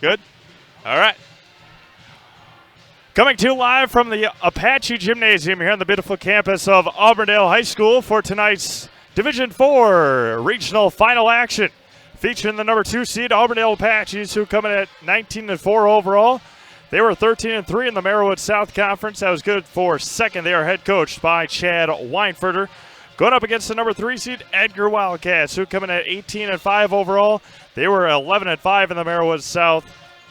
Good? All right. Coming to you live from the Apache Gymnasium here on the beautiful campus of Auburndale High School for tonight's Division IV regional final action. Featuring the number 2 seed Auburndale Apaches, who come in at 19-4 overall. They were 13-3 in the Merriwood South Conference. That was good for second. They are head coached by Chad Weinfurter. Going up against the number 3 seed Edgar Wildcats, who come in at 18-5 overall. They were 11-5 in the Merriwood South,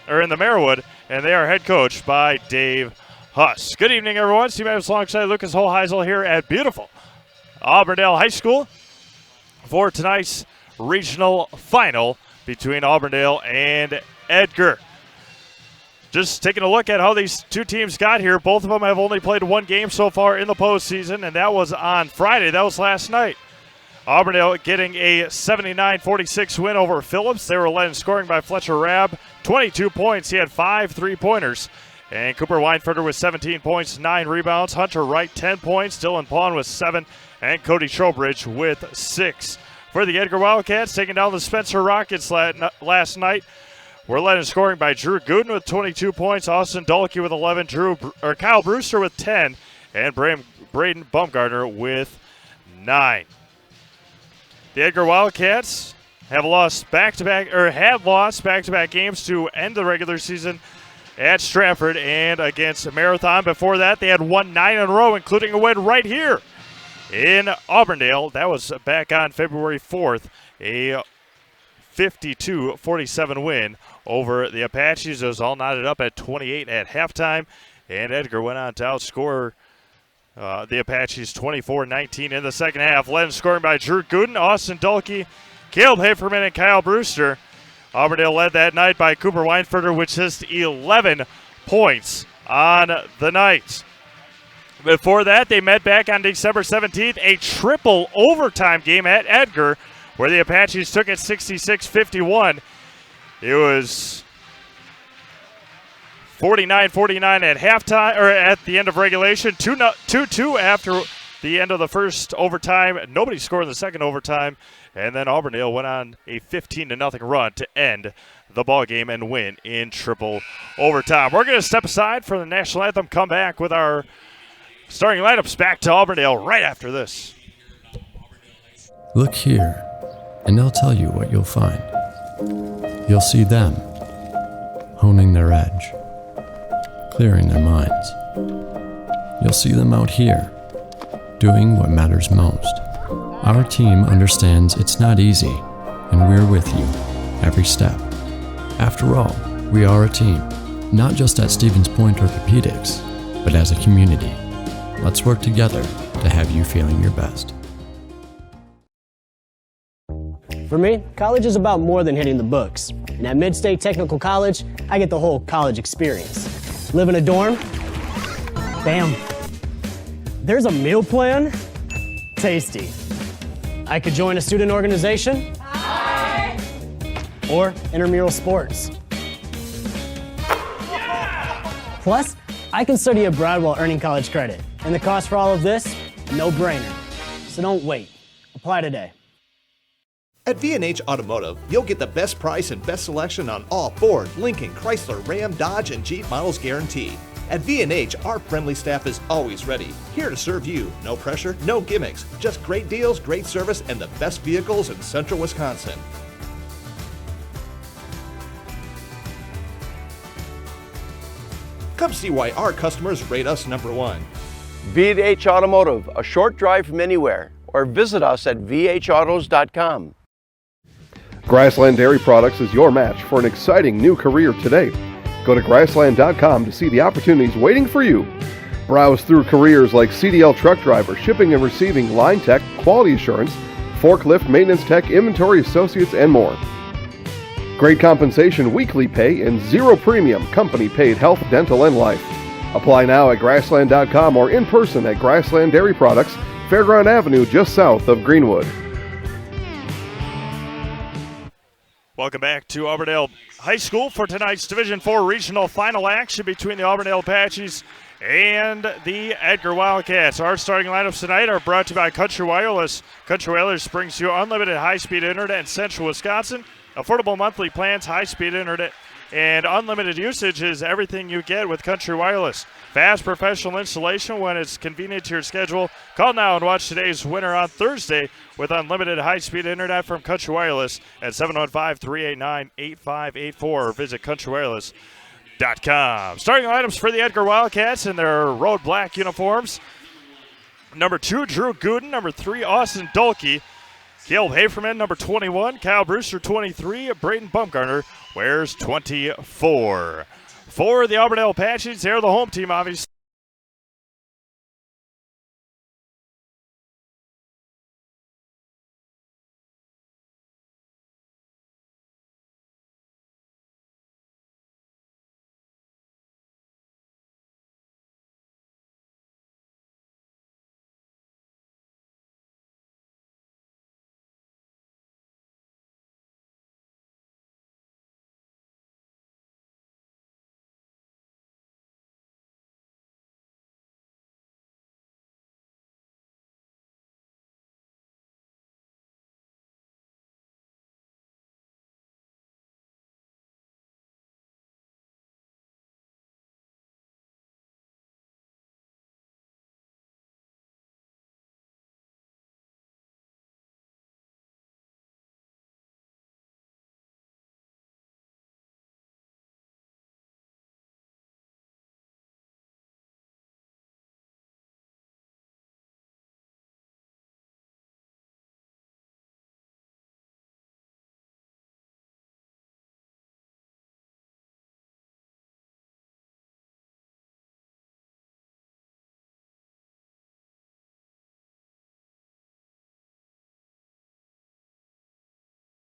or in the Merriwood, and they are head coached by Dave Huss. Good evening, everyone. Steve Adams alongside Lucas Hoheisel here at beautiful Auburndale High School for tonight's regional final between Auburndale and Edgar. Just taking a look at how these two teams got here. Both of them have only played one game so far in the postseason, and that was on Friday. That was last night. Auburndale getting a 79-46 win over Phillips. They were led in scoring by Fletcher Rabb, 22 points. He had 5 3-pointers. And Cooper Weinfurter with 17 points, 9 rebounds. Hunter Wright, 10 points. Dylan Pawn with 7. And Cody Trowbridge with 6. For the Edgar Wildcats, taking down the Spencer Rockets last night. We're led in scoring by Drew Gooden with 22 points, Austin Dulke with 11, Kyle Brewster with 10, and Braden Bumgarner with 9. The Edgar Wildcats had lost back-to-back games to end the regular season at Stratford and against Marathon. Before that, they had won 9 in a row, including a win right here in Auburndale. That was back on February 4th, a 52-47 win over the Apaches. It was all knotted up at 28 at halftime, and Edgar went on to outscore the Apaches 24-19 in the second half. Led in scoring by Drew Gooden, Austin Dulke, Caleb Haferman, and Kyle Brewster. Auburndale led that night by Cooper Weinfurter, which is 11 points on the night. Before that, they met back on December 17th, a triple overtime game at Edgar, where the Apaches took it 66-51. It was 49-49 at halftime, or at the end of regulation. 2-2 after the end of the first overtime. Nobody scored in the second overtime. And then Auburndale went on a 15-0 run to end the ball game and win in triple overtime. We're going to step aside for the national anthem, come back with our starting lineups back to Auburndale right after this. Look here, and I'll tell you what you'll find. You'll see them honing their edge, clearing their minds. You'll see them out here, doing what matters most. Our team understands it's not easy, and we're with you every step. After all, we are a team, not just at Stevens Point Orthopedics, but as a community. Let's work together to have you feeling your best. For me, college is about more than hitting the books. And at Mid-State Technical College, I get the whole college experience. Live in a dorm? Bam. There's a meal plan? Tasty. I could join a student organization? Hi. Or intramural sports. Yeah. Plus, I can study abroad while earning college credit. And the cost for all of this? No-brainer. So don't wait. Apply today. At V&H Automotive, you'll get the best price and best selection on all Ford, Lincoln, Chrysler, Ram, Dodge, and Jeep models guaranteed. At V&H, our friendly staff is always ready, here to serve you. No pressure, no gimmicks, just great deals, great service, and the best vehicles in central Wisconsin. Come see why our customers rate us #1. V&H Automotive, a short drive from anywhere, or visit us at vhautos.com. Grassland Dairy Products is your match for an exciting new career today. Go to grassland.com to see the opportunities waiting for you. Browse through careers like CDL truck driver, shipping and receiving, line tech, quality assurance, forklift, maintenance tech, inventory associates, and more. Great compensation, weekly pay, and zero premium company-paid health, dental, and life. Apply now at grassland.com or in person at Grassland Dairy Products, Fairground Avenue, just south of Greenwood. Welcome back to Auburndale High School for tonight's Division IV regional final action between the Auburndale Apaches and the Edgar Wildcats. Our starting lineups tonight are brought to you by Country Wireless. Country Wireless brings you unlimited high-speed internet in central Wisconsin, affordable monthly plans, high-speed internet and unlimited usage is everything you get with Country Wireless. Fast professional installation when it's convenient to your schedule. Call now and watch today's winner on Thursday with unlimited high-speed internet from Country Wireless at 715-389-8584 or visit countrywireless.com. Starting lineups for the Edgar Wildcats in their road black uniforms. Number 2, Drew Gooden. Number 3, Austin Dulkey. Caleb Haferman, number 21. Kyle Brewster, 23. Braden Bumgarner wears 24. For the Auburndale Apaches, they're the home team, obviously.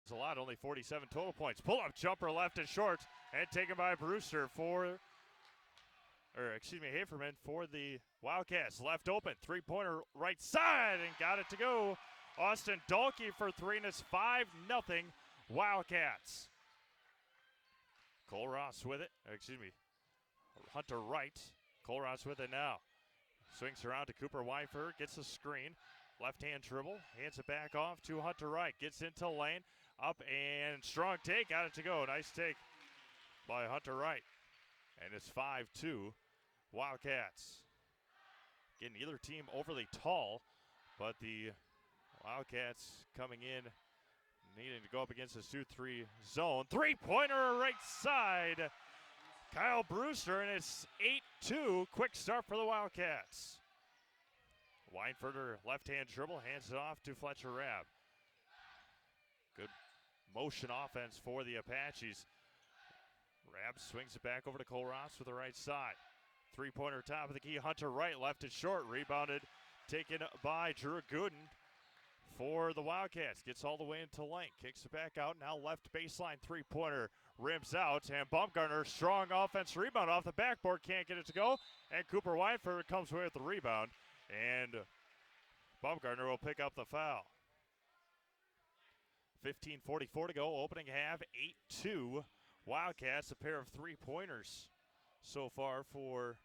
It's a lot, only 47 total points. Pull-up jumper left and short, and taken by Brewster Haferman for the Wildcats. Left open, three-pointer right side, and got it to go. Austin Dulkey for 3, and it's 5-0 Wildcats. Cole Ross with it. Hunter Wright. Cole Ross with it now. Swings around to Cooper Weinford, gets a screen. Left-hand dribble, hands it back off to Hunter Wright. Gets into lane, up and strong take, got it to go. Nice take by Hunter Wright. And it's 5-2 Wildcats. Again, neither team overly tall, but the Wildcats coming in needing to go up against this 2-3 zone. Three-pointer right side. Kyle Brewster, and it's 8-2. Quick start for the Wildcats. Weinferder, left-hand dribble, hands it off to Fletcher Rabb. Good motion offense for the Apaches. Rabb swings it back over to Cole Ross with the right side. Three-pointer top of the key. Hunter Wright left it short. Rebounded, taken by Drew Gooden for the Wildcats. Gets all the way into lane. Kicks it back out. Now left baseline three-pointer rims out. And Bumgarner, strong offense rebound off the backboard. Can't get it to go. And Cooper Weinford comes away with the rebound. And Bumgarner will pick up the foul. 15:44 to go. Opening half, 8-2 Wildcats. A pair of three-pointers so far for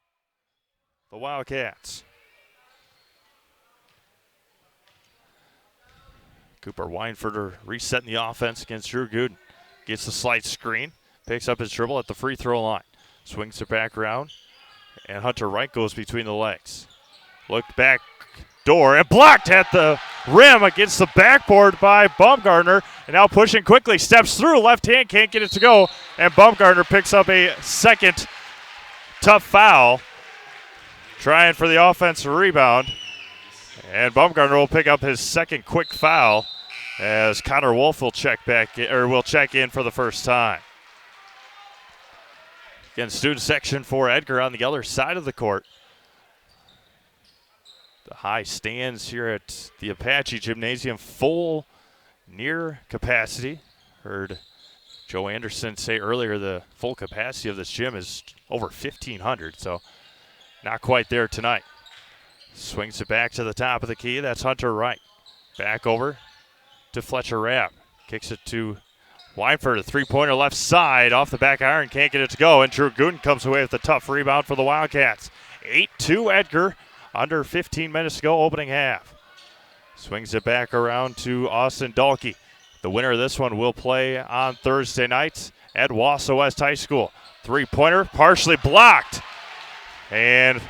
the Wildcats. Cooper Weinferder resetting the offense against Drew Gooden. Gets the slight screen. Picks up his dribble at the free throw line. Swings it back around. And Hunter Wright goes between the legs. Looked back door and blocked at the rim against the backboard by Bumgarner. And now pushing quickly. Steps through. Left hand. Can't get it to go. And Bumgarner picks up a second tough foul. Trying for the offensive rebound. And Bumgarner will pick up his second quick foul as Connor Wolf will check in for the first time. Again, student section for Edgar on the other side of the court. The high stands here at the Apache Gymnasium full, near capacity. Heard Joe Anderson say earlier the full capacity of this gym is over 1,500, so not quite there tonight. Swings it back to the top of the key. That's Hunter Wright. Back over to Fletcher Rabb. Kicks it to Weinford, a three-pointer left side. Off the back iron, can't get it to go. And Drew Gooden comes away with a tough rebound for the Wildcats. 8-2 Edgar. Under 15 minutes to go, opening half. Swings it back around to Austin Dulkey. The winner of this one will play on Thursday night at Wausau West High School. Three-pointer, partially blocked. And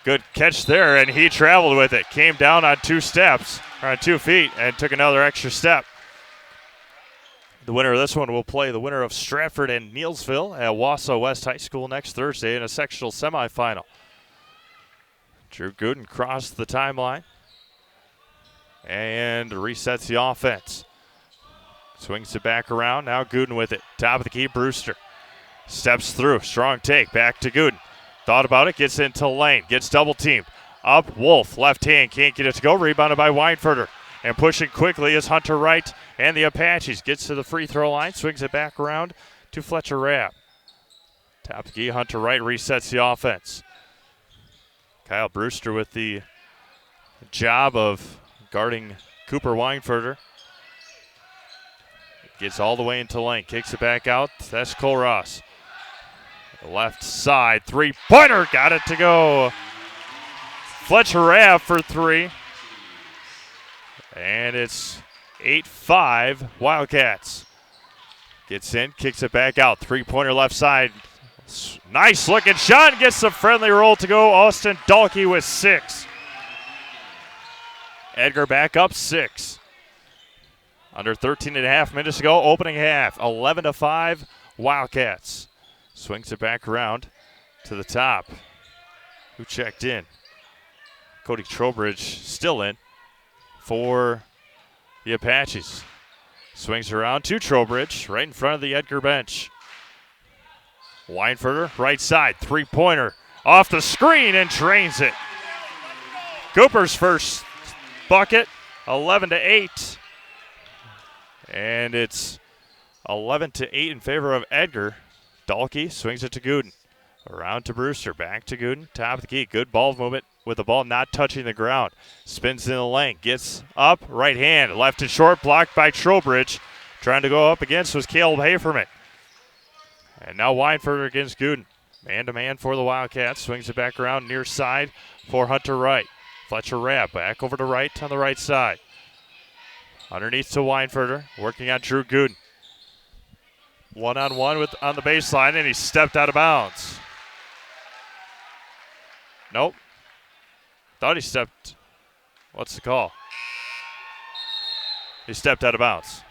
good catch there, and he traveled with it. Came down on 2 steps, or on 2 feet, and took another extra step. The winner of this one will play the winner of Stratford and Neelsville at Wausau West High School next Thursday in a sectional semifinal. Drew Gooden crossed the timeline and resets the offense. Swings it back around. Now Gooden with it. Top of the key, Brewster. Steps through. Strong take. Back to Gooden. Thought about it. Gets into lane. Gets double teamed. Up. Wolf. Left hand. Can't get it to go. Rebounded by Weinfurter. And pushing quickly is Hunter Wright and the Apaches. Gets to the free throw line. Swings it back around to Fletcher Rapp. Top of the key. Hunter Wright resets the offense. Kyle Brewster with the job of guarding Cooper Weinfurter. Gets all the way into lane. Kicks it back out. That's Cole Ross. Left side. Three-pointer. Got it to go. Fletcher Rapp for 3. And it's 8-5 Wildcats. Gets in. Kicks it back out. Three-pointer left side. Nice looking shot. Gets the friendly roll to go. Austin Dahlke with 6. Edgar back up 6. Under 13.5 minutes to go, opening half. 11-5 Wildcats. Swings it back around to the top. Who checked in? Cody Trowbridge still in for the Apaches. Swings around to Trowbridge right in front of the Edgar bench. Weinfurter, right side, three-pointer off the screen and drains it. Cooper's first bucket, 11-8. And it's 11-8 in favor of Edgar. Dahlke swings it to Gooden. Around to Brewster, back to Gooden, top of the key. Good ball movement with the ball not touching the ground. Spins in the lane, gets up, right hand, left and short, blocked by Trowbridge. Trying to go up against was Caleb Haferman. And now Weinfurter against Gooden. Man-to-man for the Wildcats. Swings it back around near side for Hunter Wright. Fletcher Rapp back over to Wright on the right side. Underneath to Weinfurter, working on Drew Gooden. One-on-one on the baseline, and he stepped out of bounds. Nope. Thought he stepped. What's the call? He stepped out of bounds.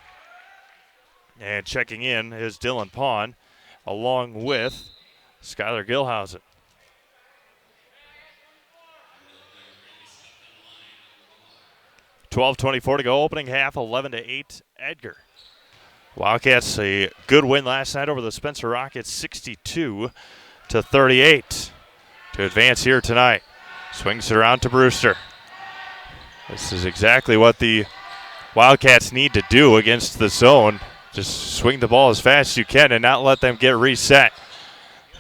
And checking in is Dylan Pawn, along with Skylar Gilhausen. $12:24 to go, opening half, 11-8 Edgar. Wildcats a good win last night over the Spencer Rockets, 62-38 to advance here tonight. Swings it around to Brewster. This is exactly what the Wildcats need to do against the zone. Just swing the ball as fast as you can and not let them get reset.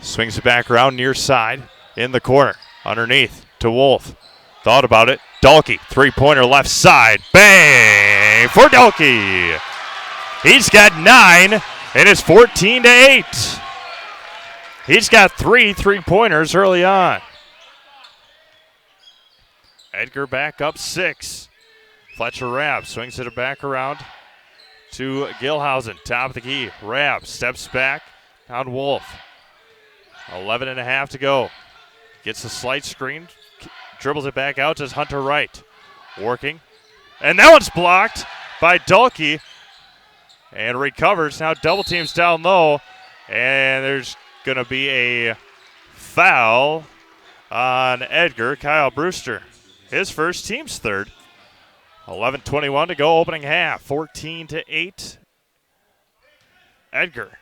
Swings it back around near side in the corner. Underneath to Wolf. Thought about it. Dahlke, three-pointer left side. Bang for Dahlke. He's got 9, and it's 14-8. He's got 3 three-pointers early on. Edgar back up 6. Fletcher Rapp swings it back around to Gilhausen. Top of the key. Rapp steps back on Wolf. 11.5 to go. Gets a slight screen. Dribbles it back out to Hunter Wright. Working. And that one's blocked by Dahlke. And recovers. Now double teams down low. And there's going to be a foul on Edgar. Kyle Brewster. His first, team's third. 11:21 to go, opening half. 14-8. Edgar.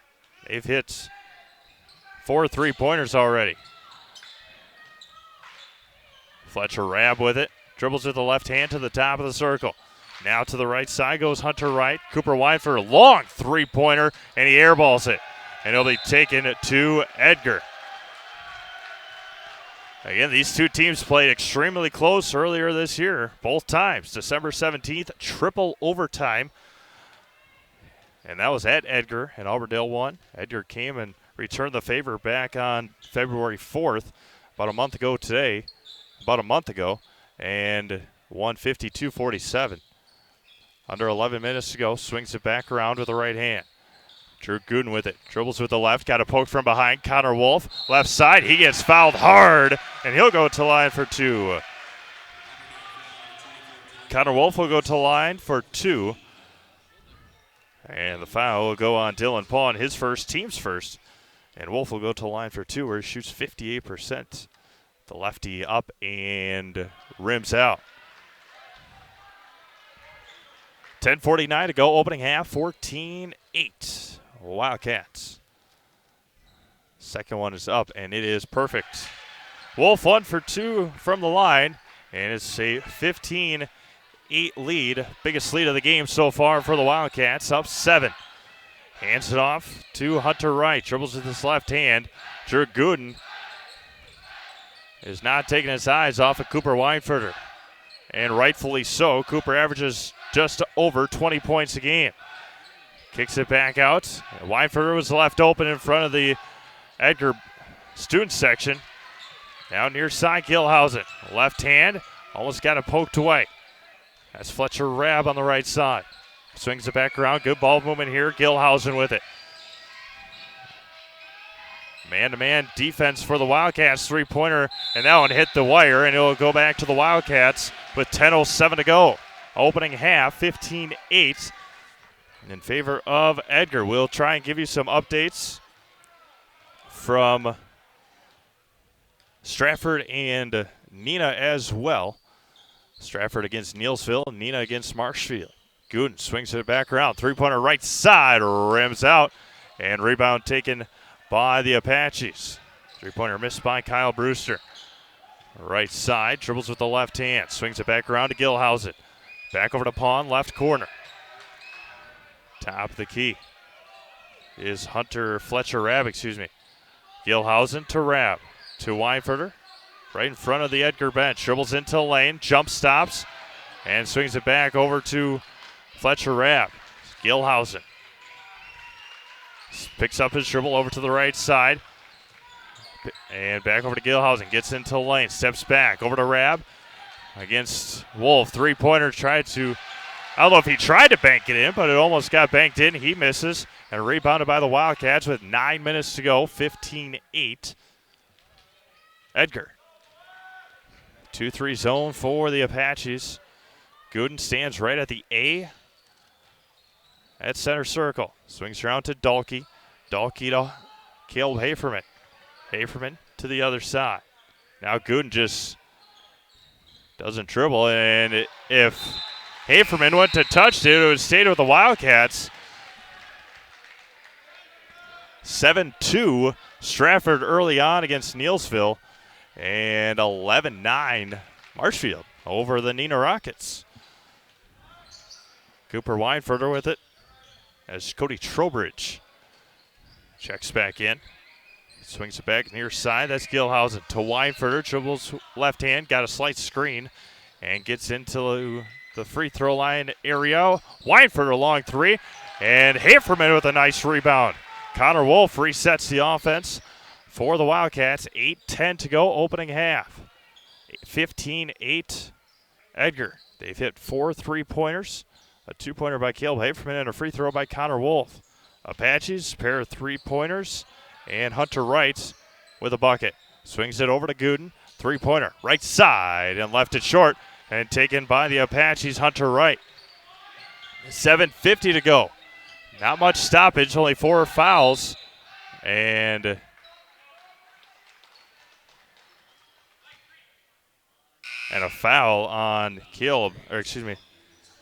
They've hit 4 3-pointers already. Fletcher Rabb with it. Dribbles with the left hand to the top of the circle. Now to the right side goes Hunter Wright. Cooper Weinfurter, long three-pointer, and he airballs it. And he'll be taken to Edgar. Again, these two teams played extremely close earlier this year, both times. December 17th, triple overtime. And that was at Edgar, and Auburndale won. Edgar came and returned the favor back on February 4th, about a month ago, and won 52-47. Under 11 minutes to go, swings it back around with the right hand. Drew Gooden with it. Dribbles with the left. Got a poke from behind. Connor Wolf. Left side. He gets fouled hard, and he'll go to line for 2. Connor Wolf will go to line for 2. And the foul will go on Dylan Pawn, his first, team's first. And Wolf will go to line for 2, where he shoots 58%. The lefty up and rims out. 10:49 to go, opening half, 14-8. Wildcats. Second one is up, and it is perfect. Wolf 1 for 2 from the line, and it's a 15-8 lead. Biggest lead of the game so far for the Wildcats, up 7. Hands it off to Hunter Wright. Dribbles with his left hand. Drew Gooden is not taking his eyes off of Cooper Weinfurter. And rightfully so. Cooper averages just over 20 points a game. Kicks it back out. Weinfurter was left open in front of the Edgar student section. Now near side, Gilhausen. Left hand, almost got it poked away. That's Fletcher Rabb on the right side. Swings it back around. Good ball movement here. Gilhausen with it. Man-to-man defense for the Wildcats. Three-pointer, and that one hit the wire, and it will go back to the Wildcats with 10:07 to go. Opening half, 15-8 in favor of Edgar. We'll try and give you some updates from Stratford and Neenah as well. Stratford against Neelsville, Neenah against Marshfield. Gooden swings it back around. Three-pointer right side, rims out, and rebound taken by the Apaches. Three-pointer missed by Kyle Brewster. Right side, dribbles with the left hand, swings it back around to Gilhausen. Back over to Pawn, left corner. Top of the key is Fletcher Rabb, Gilhausen to Rabb, to Weinfurter, right in front of the Edgar bench. Dribbles into the lane, jump stops, and swings it back over to Fletcher Rabb. Gilhausen picks up his dribble over to the right side, and back over to Gilhausen. Gets into the lane, steps back over to Rabb against Wolf. Three-pointer I don't know if he tried to bank it in, but it almost got banked in. He misses, and rebounded by the Wildcats with 9 minutes to go, 15-8. Edgar. 2-3 zone for the Apaches. Gooden stands right at the A at center circle. Swings around to Dalkey. Dalkey to Caleb Haferman. Haferman to the other side. Now Gooden just doesn't dribble, and if Haferman went to touch it, it would stay with the Wildcats. 7-2 Stratford early on against Neelsville, and 11-9 Marshfield over the Neenah Rockets. Cooper Weinfurter with it as Cody Trowbridge checks back in. Swings it back near side. That's Gilhausen to Weinfurter. Dribbles left hand. Got a slight screen and gets into the free throw line area. Weinfurter long three. And Haferman with a nice rebound. Connor Wolf resets the offense for the Wildcats. 8:10 to go, opening half. 15-8 Edgar. They've hit 4 3-pointers. A 2-pointer by Caleb Haferman and a free throw by Connor Wolf. Apaches, pair of 3-pointers. And Hunter Wright with a bucket. Swings it over to Gooden. 3-pointer, right side, and left it short. And taken by the Apaches, Hunter Wright. 7:50 to go. Not much stoppage, only 4 fouls. And a foul on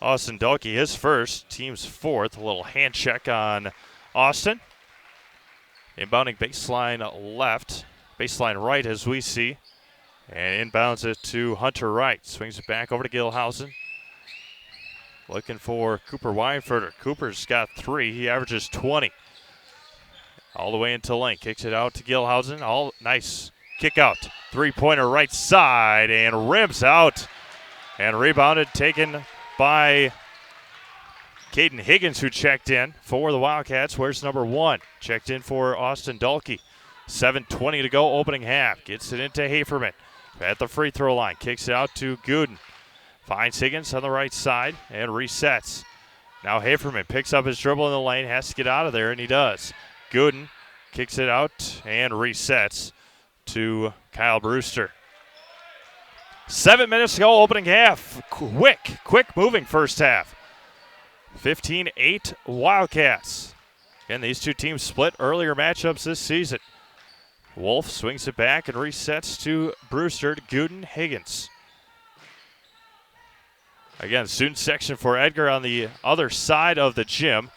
Austin Dalkey, his first, team's fourth. A little hand check on Austin. Inbounding baseline right as we see. And inbounds it to Hunter Wright. Swings it back over to Gilhausen. Looking for Cooper Weinfurter. Cooper's got 3. He averages 20. All the way into lane. Kicks it out to Gilhausen. Nice kick out. 3-pointer right side and rims out. And rebounded, taken by Caden Higgins, who checked in for the Wildcats. Where's number 1? Checked in for Austin Dalkey. 7:20 to go, opening half. Gets it into Haferman at the free throw line. Kicks it out to Gooden. Finds Higgins on the right side and resets. Now Haferman picks up his dribble in the lane, has to get out of there, and he does. Gooden kicks it out and resets to Kyle Brewster. 7 minutes to go, opening half. Quick moving first half. 15-8 Wildcats. Again, these two teams split earlier matchups this season. Wolf swings it back and resets to Brewster, to Gooden, Higgins. Again, student section for Edgar on the other side of the gym.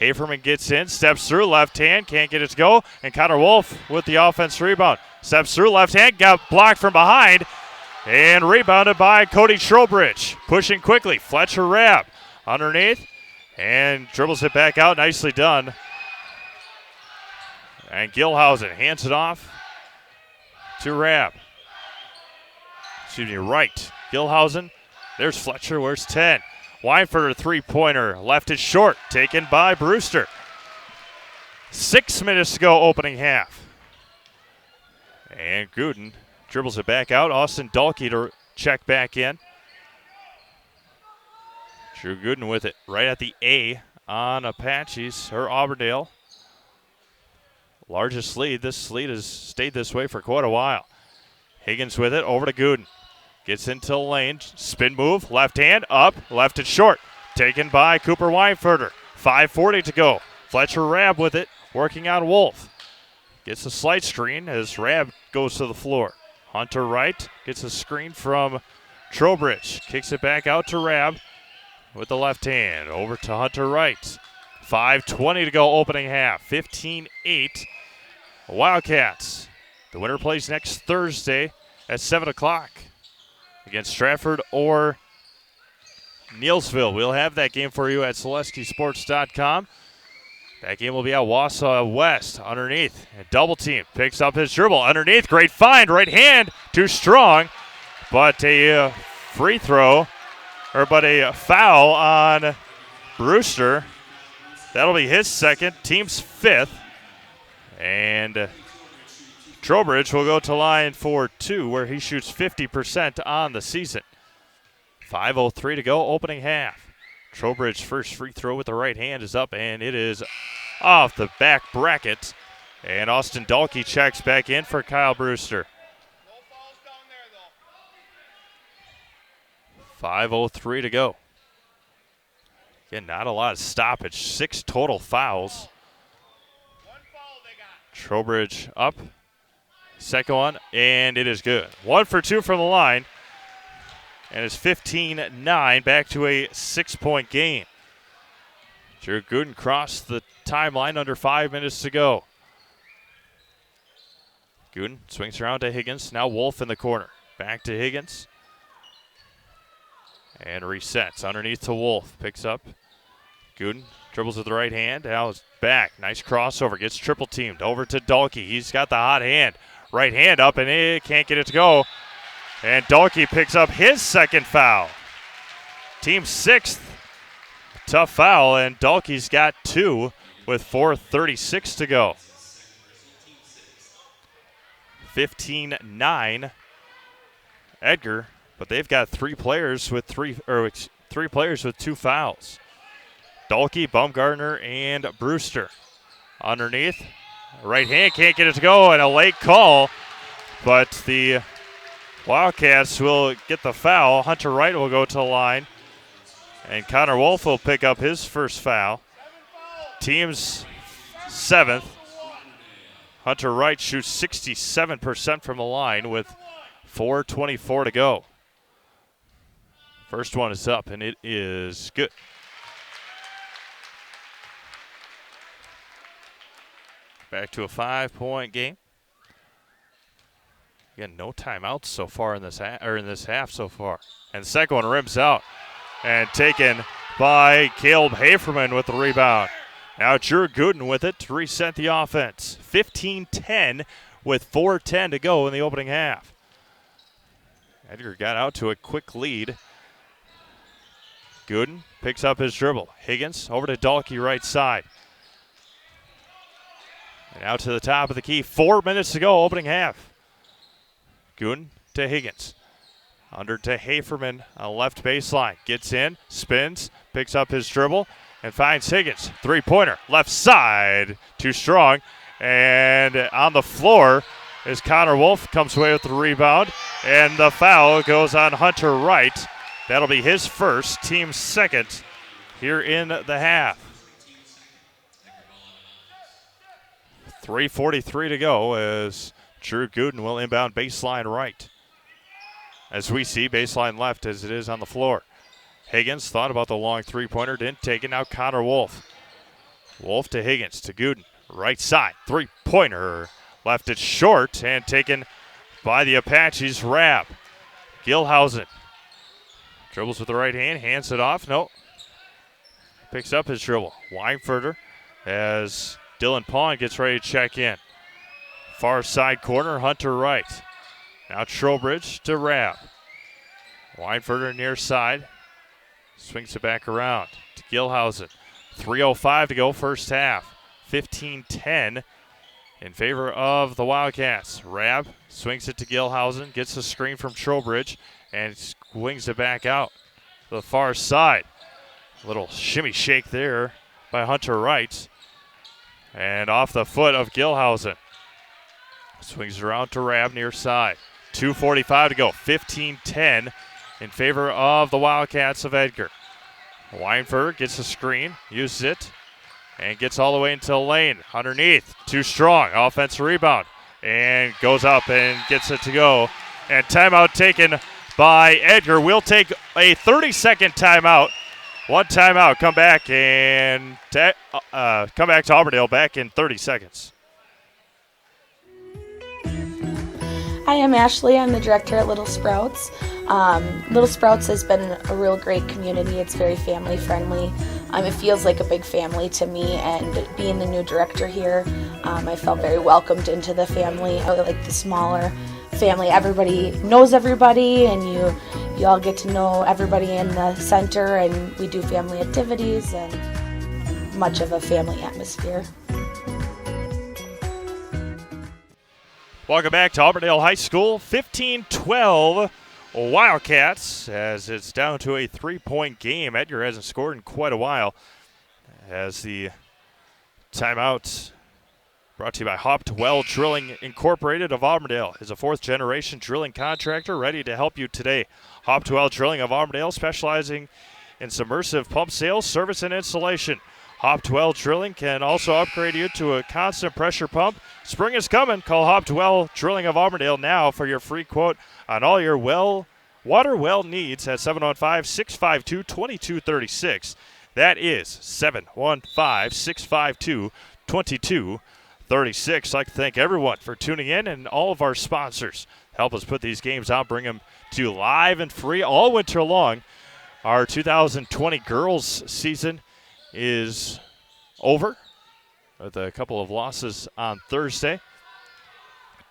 Haferman gets in, steps through, left hand, can't get it to go, and Connor Wolf with the offense rebound. Steps through, left hand, got blocked from behind, and rebounded by Cody Trowbridge. Pushing quickly, Fletcher Rabb underneath, and dribbles it back out, nicely done. And Gilhausen hands it off to Rabb. Excuse me, right. Gilhausen, there's Fletcher, where's 10? Weinfurter three-pointer, left it short, taken by Brewster. 6 minutes to go, opening half. And Gooden dribbles it back out. Austin Dahlke to check back in. Drew Gooden with it right at the A on Apaches, or Auburndale. Largest lead. This lead has stayed this way for quite a while. Higgins with it, over to Gooden. Gets into the lane, spin move, left hand, up, left it short. Taken by Cooper Weinfurter. 5:40 to go. Fletcher Rabb with it, working on Wolf. Gets a slight screen as Rabb goes to the floor. Hunter Wright gets a screen from Trowbridge. Kicks it back out to Rabb with the left hand. Over to Hunter Wright. 5:20 to go, opening half. 15-8 Wildcats. The winner plays next Thursday at 7 o'clock against Stratford or Neelsville. We'll have that game for you at SeleskySports.com. That game will be at Wausau West underneath. And double team picks up his dribble underneath. Great find, right hand, too strong. But a free throw, but a foul on Brewster. That'll be his second, team's fifth. And Trowbridge will go to line for 2, where he shoots 50% on the season. 5:03 to go, opening half. Trowbridge's first free throw with the right hand is up, and it is off the back bracket. And Austin Dahlke checks back in for Kyle Brewster. 5:03 to go. Again, not a lot of stoppage. 6 total fouls. Trowbridge up. Second one, and it is good. 1 for 2 from the line. And it's 15-9, back to a 6-point game. Drew Gooden crossed the timeline under 5 minutes to go. Gooden swings around to Higgins. Now Wolf in the corner. Back to Higgins. And resets underneath to Wolf. Picks up. Gooden dribbles with the right hand. Now it's back. Nice crossover. Gets triple teamed. Over to Dahlke. He's got the hot hand. Right hand up, and he can't get it to go. And Dahlke picks up his second foul. Team 6th. Tough foul, and Dahlke's got 2 with 4:36 to go. 15-9 Edgar, but they've got 3 players with 3 players with 2 fouls. Dahlke, Baumgartner, and Brewster. Underneath, right hand can't get it to go, and a late call, but the Wildcats will get the foul. Hunter Wright will go to the line, and Connor Wolf will pick up his first foul. Team's 7th. Hunter Wright shoots 67% from the line with 4:24 to go. First one is up, and it is good. Back to a 5-point game. Again, no timeouts so far in this half so far. And the second one rims out and taken by Caleb Haferman with the rebound. Now Drew Gooden with it to reset the offense. 15-10 with 4:10 to go in the opening half. Edgar got out to a quick lead. Gooden picks up his dribble. Higgins over to Dahlke right side. And out to the top of the key. 4 minutes to go, opening half. Gooden to Higgins. Under to Haferman on left baseline. Gets in, spins, picks up his dribble, and finds Higgins. Three-pointer, left side, too strong. And on the floor is Connor Wolf, comes away with the rebound. And the foul goes on Hunter Wright. That'll be his first, team second here in the half. 3:43 to go as Drew Gooden will inbound baseline right. As we see, baseline left as it is on the floor. Higgins thought about the long three-pointer, didn't take it. Now Connor Wolf. Wolf to Higgins to Gooden. Right side, three-pointer. Left it short and taken by the Apaches. Rabb. Gilhausen. Dribbles with the right hand, hands it off. No. Picks up his dribble. Weinfurter as Dylan Pawn gets ready to check in. Far side corner, Hunter Wright. Now Trowbridge to Rabb. Weinfurter near side. Swings it back around to Gilhausen. 3:05 to go first half. 15-10 in favor of the Wildcats. Rabb swings it to Gilhausen, gets the screen from Trowbridge, and swings it back out to the far side. A little shimmy shake there by Hunter Wright. And off the foot of Gilhausen. Swings around to Rabb near side. 2:45 to go. 15-10 in favor of the Wildcats of Edgar. Weinfurter gets the screen, uses it, and gets all the way into the lane. Underneath, too strong. Offensive rebound. And goes up and gets it to go. And timeout taken by Edgar. We'll take a 30-second timeout. One timeout. Come back and come back to Auburndale back in 30 seconds. Hi, I'm Ashley. I'm the director at Little Sprouts. Little Sprouts has been a real great community. It's very family friendly. It feels like a big family to me, and being the new director here, I felt very welcomed into the family. I really like the smaller family. Everybody knows everybody, and you all get to know everybody in the center, and we do family activities and much of a family atmosphere. Welcome back to Auburndale High School. 15-12 Wildcats as it's down to a 3-point game. Edgar hasn't scored in quite a while as the timeout brought to you by Hoptwell Drilling Incorporated of Auburndale is a fourth-generation drilling contractor ready to help you today. Hoptwell Drilling of Auburndale specializing in submersive pump sales, service, and installation. Hoptwell Drilling can also upgrade you to a constant pressure pump. Spring is coming. Call Hoptwell Drilling of Auburndale now for your free quote on all your water well needs at 715-652-2236. That is 715-652-2236. I'd like to thank everyone for tuning in and all of our sponsors help us put these games out, bring them to you live and free all winter long. Our 2020 girls season is over with a couple of losses on Thursday.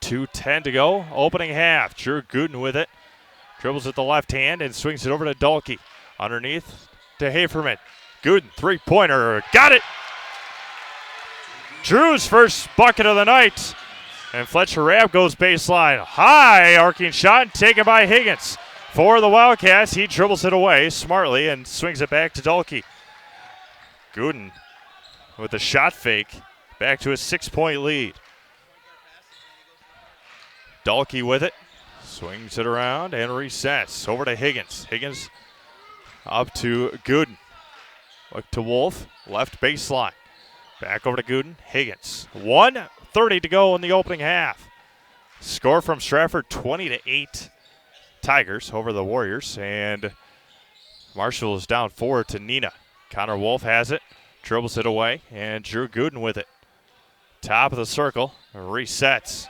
2:10 to go. Opening half. Drew Gooden with it. Dribbles with the left hand and swings it over to Dalkey. Underneath to Haferman. Gooden, three-pointer. Got it! Drew's first bucket of the night. And Fletcher Rabb goes baseline. High arcing shot taken by Higgins. For the Wildcats, he dribbles it away smartly and swings it back to Dalkey. Gooden with the shot fake, back to a 6-point lead. Dalkey with it, swings it around and resets. Over to Higgins. Higgins up to Gooden. Look to Wolf, left baseline. Back over to Gooden, Higgins. 1:30 to go in the opening half. Score from Stratford, 20-8 Tigers over the Warriors. And Marshall is down 4 to Neenah. Connor Wolf has it, dribbles it away, and Drew Gooden with it. Top of the circle, resets.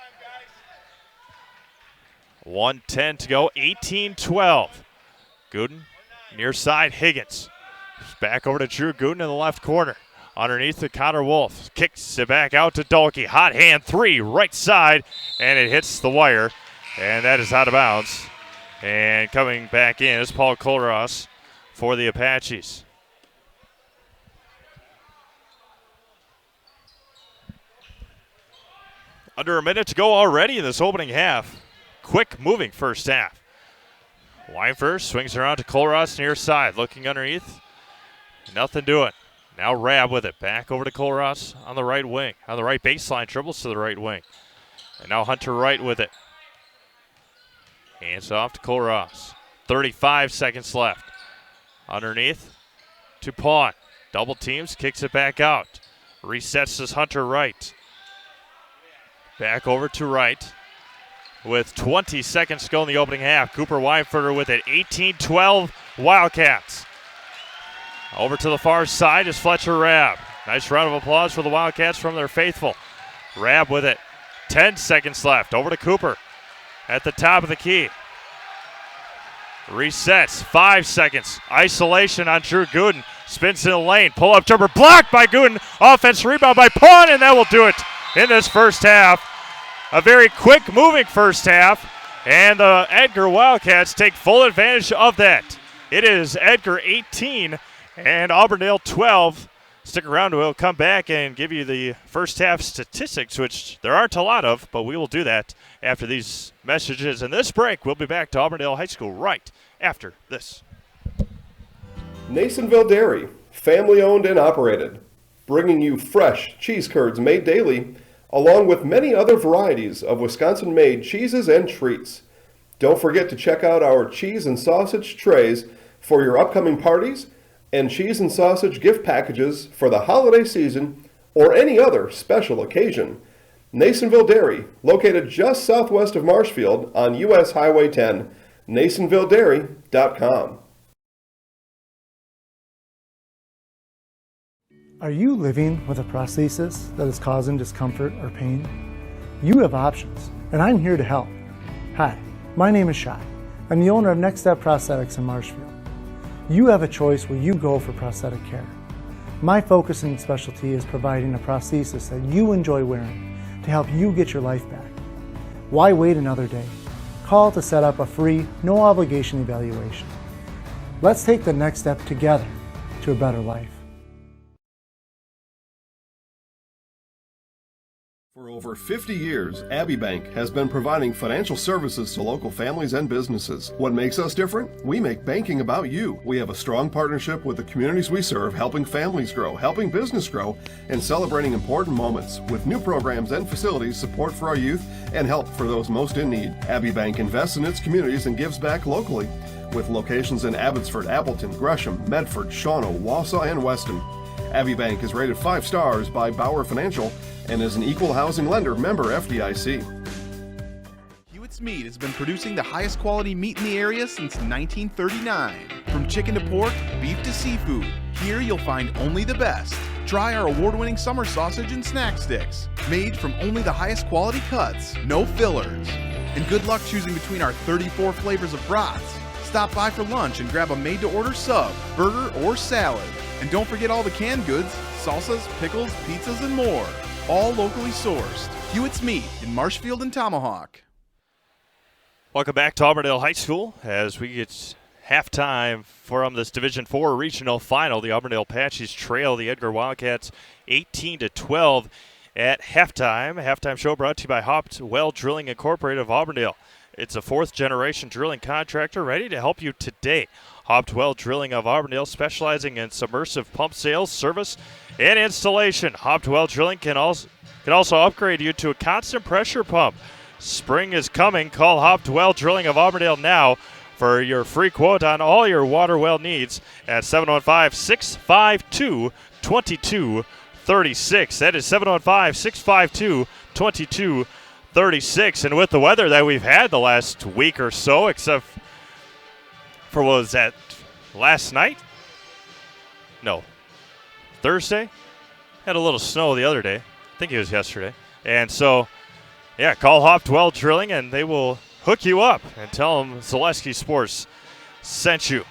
1:10 to go, 18-12. Gooden, near side, Higgins. Back over to Drew Gooden in the left corner. Underneath to Connor Wolf, kicks it back out to Dalkey. Hot hand three, right side, and it hits the wire, and that is out of bounds. And coming back in is Paul Kohlross for the Apaches. Under a minute to go already in this opening half. Quick moving first half. Weinfurter swings around to Kohlross near side. Looking underneath. Nothing doing. Now Rab with it. Back over to Cole Ross on the right wing. On the right baseline, dribbles to the right wing. And now Hunter Wright with it. Hands off to Cole Ross. 35 seconds left. Underneath to Pawn. Double teams, kicks it back out. Resets this Hunter Wright. Back over to Wright. With 20 seconds to go in the opening half. Cooper Weinfurter with it. 18-12 Wildcats. Over to the far side is Fletcher Rab. Nice round of applause for the Wildcats from their faithful. Rab with it. 10 seconds left. Over to Cooper at the top of the key. Resets. 5 seconds. Isolation on Drew Gooden. Spins in the lane. Pull-up jumper blocked by Gooden. Offense rebound by Pawn, and that will do it in this first half. A very quick-moving first half, and the Edgar Wildcats take full advantage of that. It is Edgar 18 and Auburndale 12. Stick around. We'll come back and give you the first half statistics, which there aren't a lot of, but we will do that after these messages. And this break, we'll be back to Auburndale High School right after this. Nasonville Dairy, family owned and operated, bringing you fresh cheese curds made daily, along with many other varieties of Wisconsin-made cheeses and treats. Don't forget to check out our cheese and sausage trays for your upcoming parties and cheese and sausage gift packages for the holiday season or any other special occasion. Nasonville Dairy, located just southwest of Marshfield on US Highway 10, nasonvilledairy.com. Are you living with a prosthesis that is causing discomfort or pain? You have options, and I'm here to help. Hi, my name is Shai. I'm the owner of Next Step Prosthetics in Marshfield. You have a choice where you go for prosthetic care. My focus and specialty is providing a prosthesis that you enjoy wearing to help you get your life back. Why wait another day? Call to set up a free, no obligation evaluation. Let's take the next step together to a better life. For over 50 years, Abbey Bank has been providing financial services to local families and businesses. What makes us different? We make banking about you. We have a strong partnership with the communities we serve, helping families grow, helping business grow, and celebrating important moments with new programs and facilities, support for our youth, and help for those most in need. Abbey Bank invests in its communities and gives back locally, with locations in Abbotsford, Appleton, Gresham, Medford, Shawano, Wausau, and Weston. Abbey Bank is rated 5 stars by Bauer Financial and is an equal housing lender, member FDIC. Hewitt's Meat has been producing the highest quality meat in the area since 1939. From chicken to pork, beef to seafood, here you'll find only the best. Try our award-winning summer sausage and snack sticks, made from only the highest quality cuts, no fillers. And good luck choosing between our 34 flavors of brats. Stop by for lunch and grab a made-to-order sub, burger, or salad. And don't forget all the canned goods, salsas, pickles, pizzas, and more. All locally sourced. Hewitt's Meat in Marshfield and Tomahawk. Welcome back to Auburndale High School as we get halftime from this Division IV regional final. The Auburndale Apaches trail the Edgar Wildcats 18-12 at halftime. Halftime show brought to you by Hopwell Drilling Incorporated of Auburndale. It's a fourth-generation drilling contractor ready to help you today. Hopwell Drilling of Auburndale, specializing in submersive pump sales, service, and installation. Hopwell Drilling can also upgrade you to a constant pressure pump. Spring is coming. Call Hopwell Drilling of Auburndale now for your free quote on all your water well needs at 715-652-2236. That is 715-652-2236. And with the weather that we've had the last week or so, except for what was that, last night? No. Thursday? Had a little snow the other day. I think it was yesterday. And so, yeah, call Hopwell Drilling and they will hook you up and tell them Zaleski Sports sent you.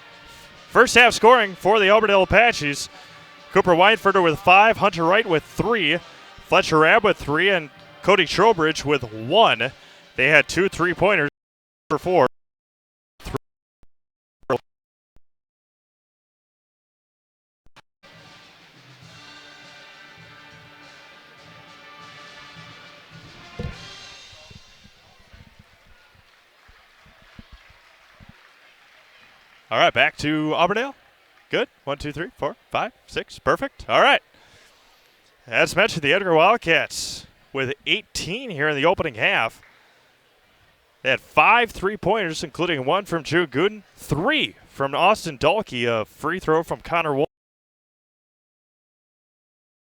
First half scoring for the Auburndale Apaches. Cooper Weinfurter with 5, Hunter Wright with 3, Fletcher Rabb with 3, and Cody Trowbridge with 1. They had 2 3-pointers for 4. All right, back to Auburndale. Good. 1, 2, 3, 4, 5, 6. Perfect. All right. As mentioned, the Edgar Wildcats with 18 here in the opening half. They had 5 3-pointers, including 1 from Drew Gooden, 3 from Austin Dahlke, a free throw from Connor Wolf.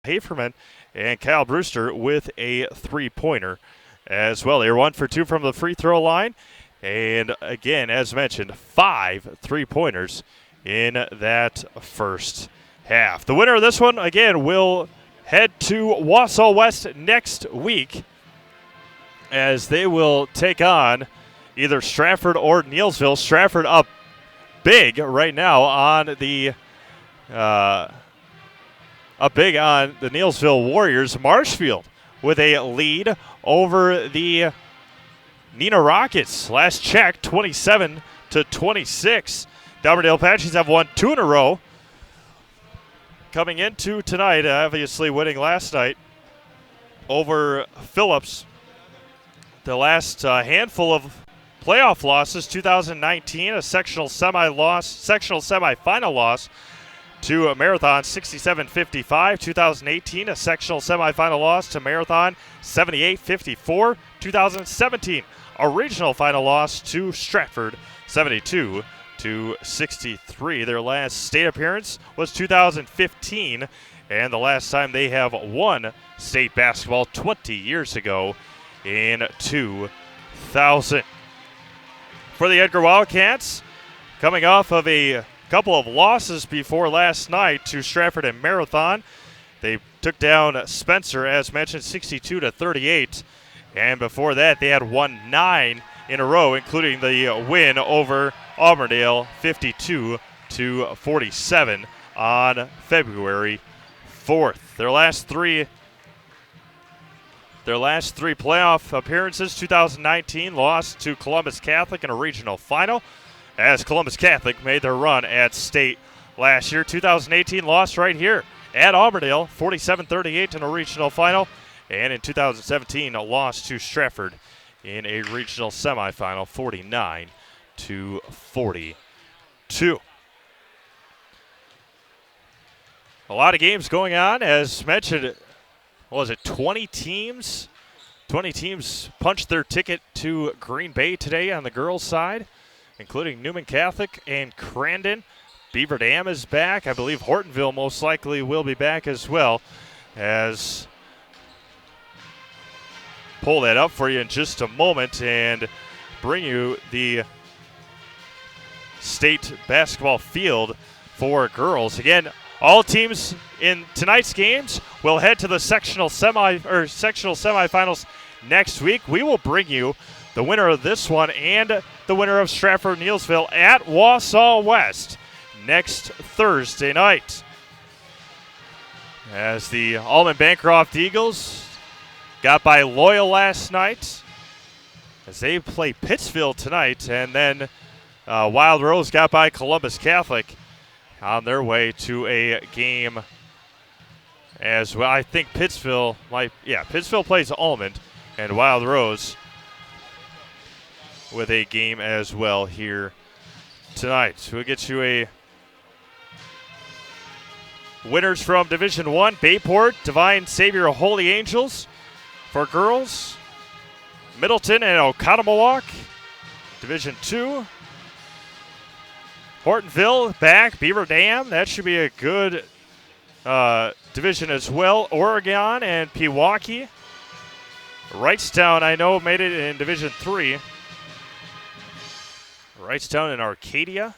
Haferman and Kyle Brewster with a 3-pointer as well. They were 1 for 2 from the free throw line. And again, as mentioned, 5 3-pointers in that first half. The winner of this one, again, will head to Wausau West next week as they will take on either Stratford or Neillsville. Stratford up big right now on the Neillsville Warriors. Marshfield with a lead over the Neenah Rockets. Last check, 27-26. The Auburndale Apaches have won 2 in a row. Coming into tonight, obviously winning last night over Phillips. The last handful of playoff losses, 2019, a sectional semifinal loss to Marathon, 67-55. 2018, a sectional semifinal loss to Marathon, 78-54. 2017, a regional final loss to Stratford, 72-63. Their last state appearance was 2015, and the last time they have won state basketball 20 years ago in 2000. For the Edgar Wildcats, coming off of a couple of losses before last night to Stratford and Marathon, they took down Spencer, as mentioned, 62-38. And before that, they had won 9 in a row, including the win over Auburndale, 52-47 on February 4th. Their last three playoff appearances, 2019 lost to Columbus Catholic in a regional final, as Columbus Catholic made their run at state last year. 2018 lost right here at Auburndale, 47-38 in a regional final. And in 2017, a loss to Stratford in a regional semifinal, 49-42. A lot of games going on. As mentioned, what was it, 20 teams? 20 teams punched their ticket to Green Bay today on the girls' side, including Newman Catholic and Crandon. Beaver Dam is back. I believe Hortonville most likely will be back as well, as pull that up for you in just a moment and bring you the state basketball field for girls. Again, all teams in tonight's games will head to the sectional semifinals next week. We will bring you the winner of this one and the winner of Stratford Neillsville at Wausau West next Thursday night, as the Allman Bancroft Eagles got by Loyal last night, as they play Pittsfield tonight, and then Wild Rose got by Columbus Catholic on their way to a game as well. I think Pittsfield plays Almond, and Wild Rose with a game as well here tonight. So we'll get you a winners from Division I, Bayport, Divine Savior Holy Angels for girls, Middleton and Oconomowoc. Division II, Hortonville back, Beaver Dam. That should be a good division as well. Oregon and Pewaukee. Wrightstown, I know, made it in Division III. Wrightstown and Arcadia.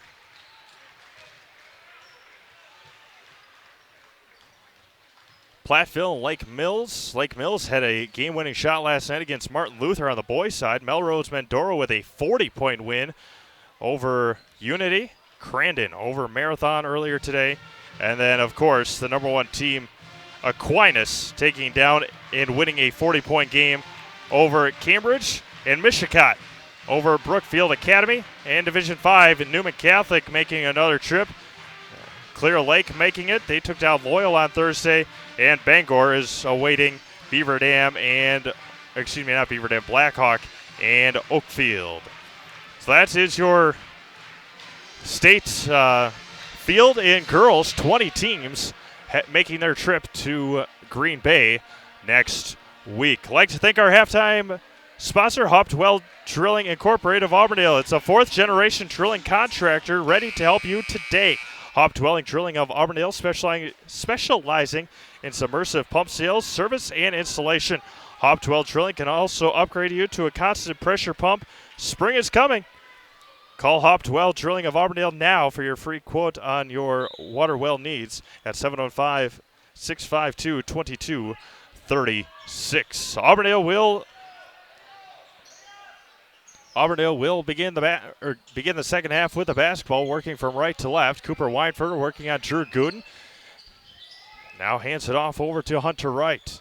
Platteville and Lake Mills. Lake Mills had a game-winning shot last night against Martin Luther on the boys' side. Melrose Mendora with a 40-point win over Unity. Crandon over Marathon earlier today. And then, of course, the number 1 team, Aquinas, taking down and winning a 40-point game over Cambridge. And Mishicot over Brookfield Academy. And Division V, Newman Catholic making another trip. Clear Lake making it. They took down Loyal on Thursday. And Bangor is awaiting Beaver Dam and, Blackhawk and Oakfield. So that is your state field in girls, 20 teams making their trip to Green Bay next week. I'd like to thank our halftime sponsor, Hoptwell Drilling Incorporated of Auburndale. It's a fourth-generation drilling contractor ready to help you today. Hoptwell Drilling of Auburndale, specializing in submersive pump sales, service, and installation. Hoptwell Drilling can also upgrade you to a constant pressure pump. Spring is coming. Call Hoptwell Drilling of Auburndale now for your free quote on your water well needs at 715-652-2236. Auburndale will begin the second half with the basketball, working from right to left. Cooper Weinfurter working on Drew Gooden. Now hands it off over to Hunter Wright.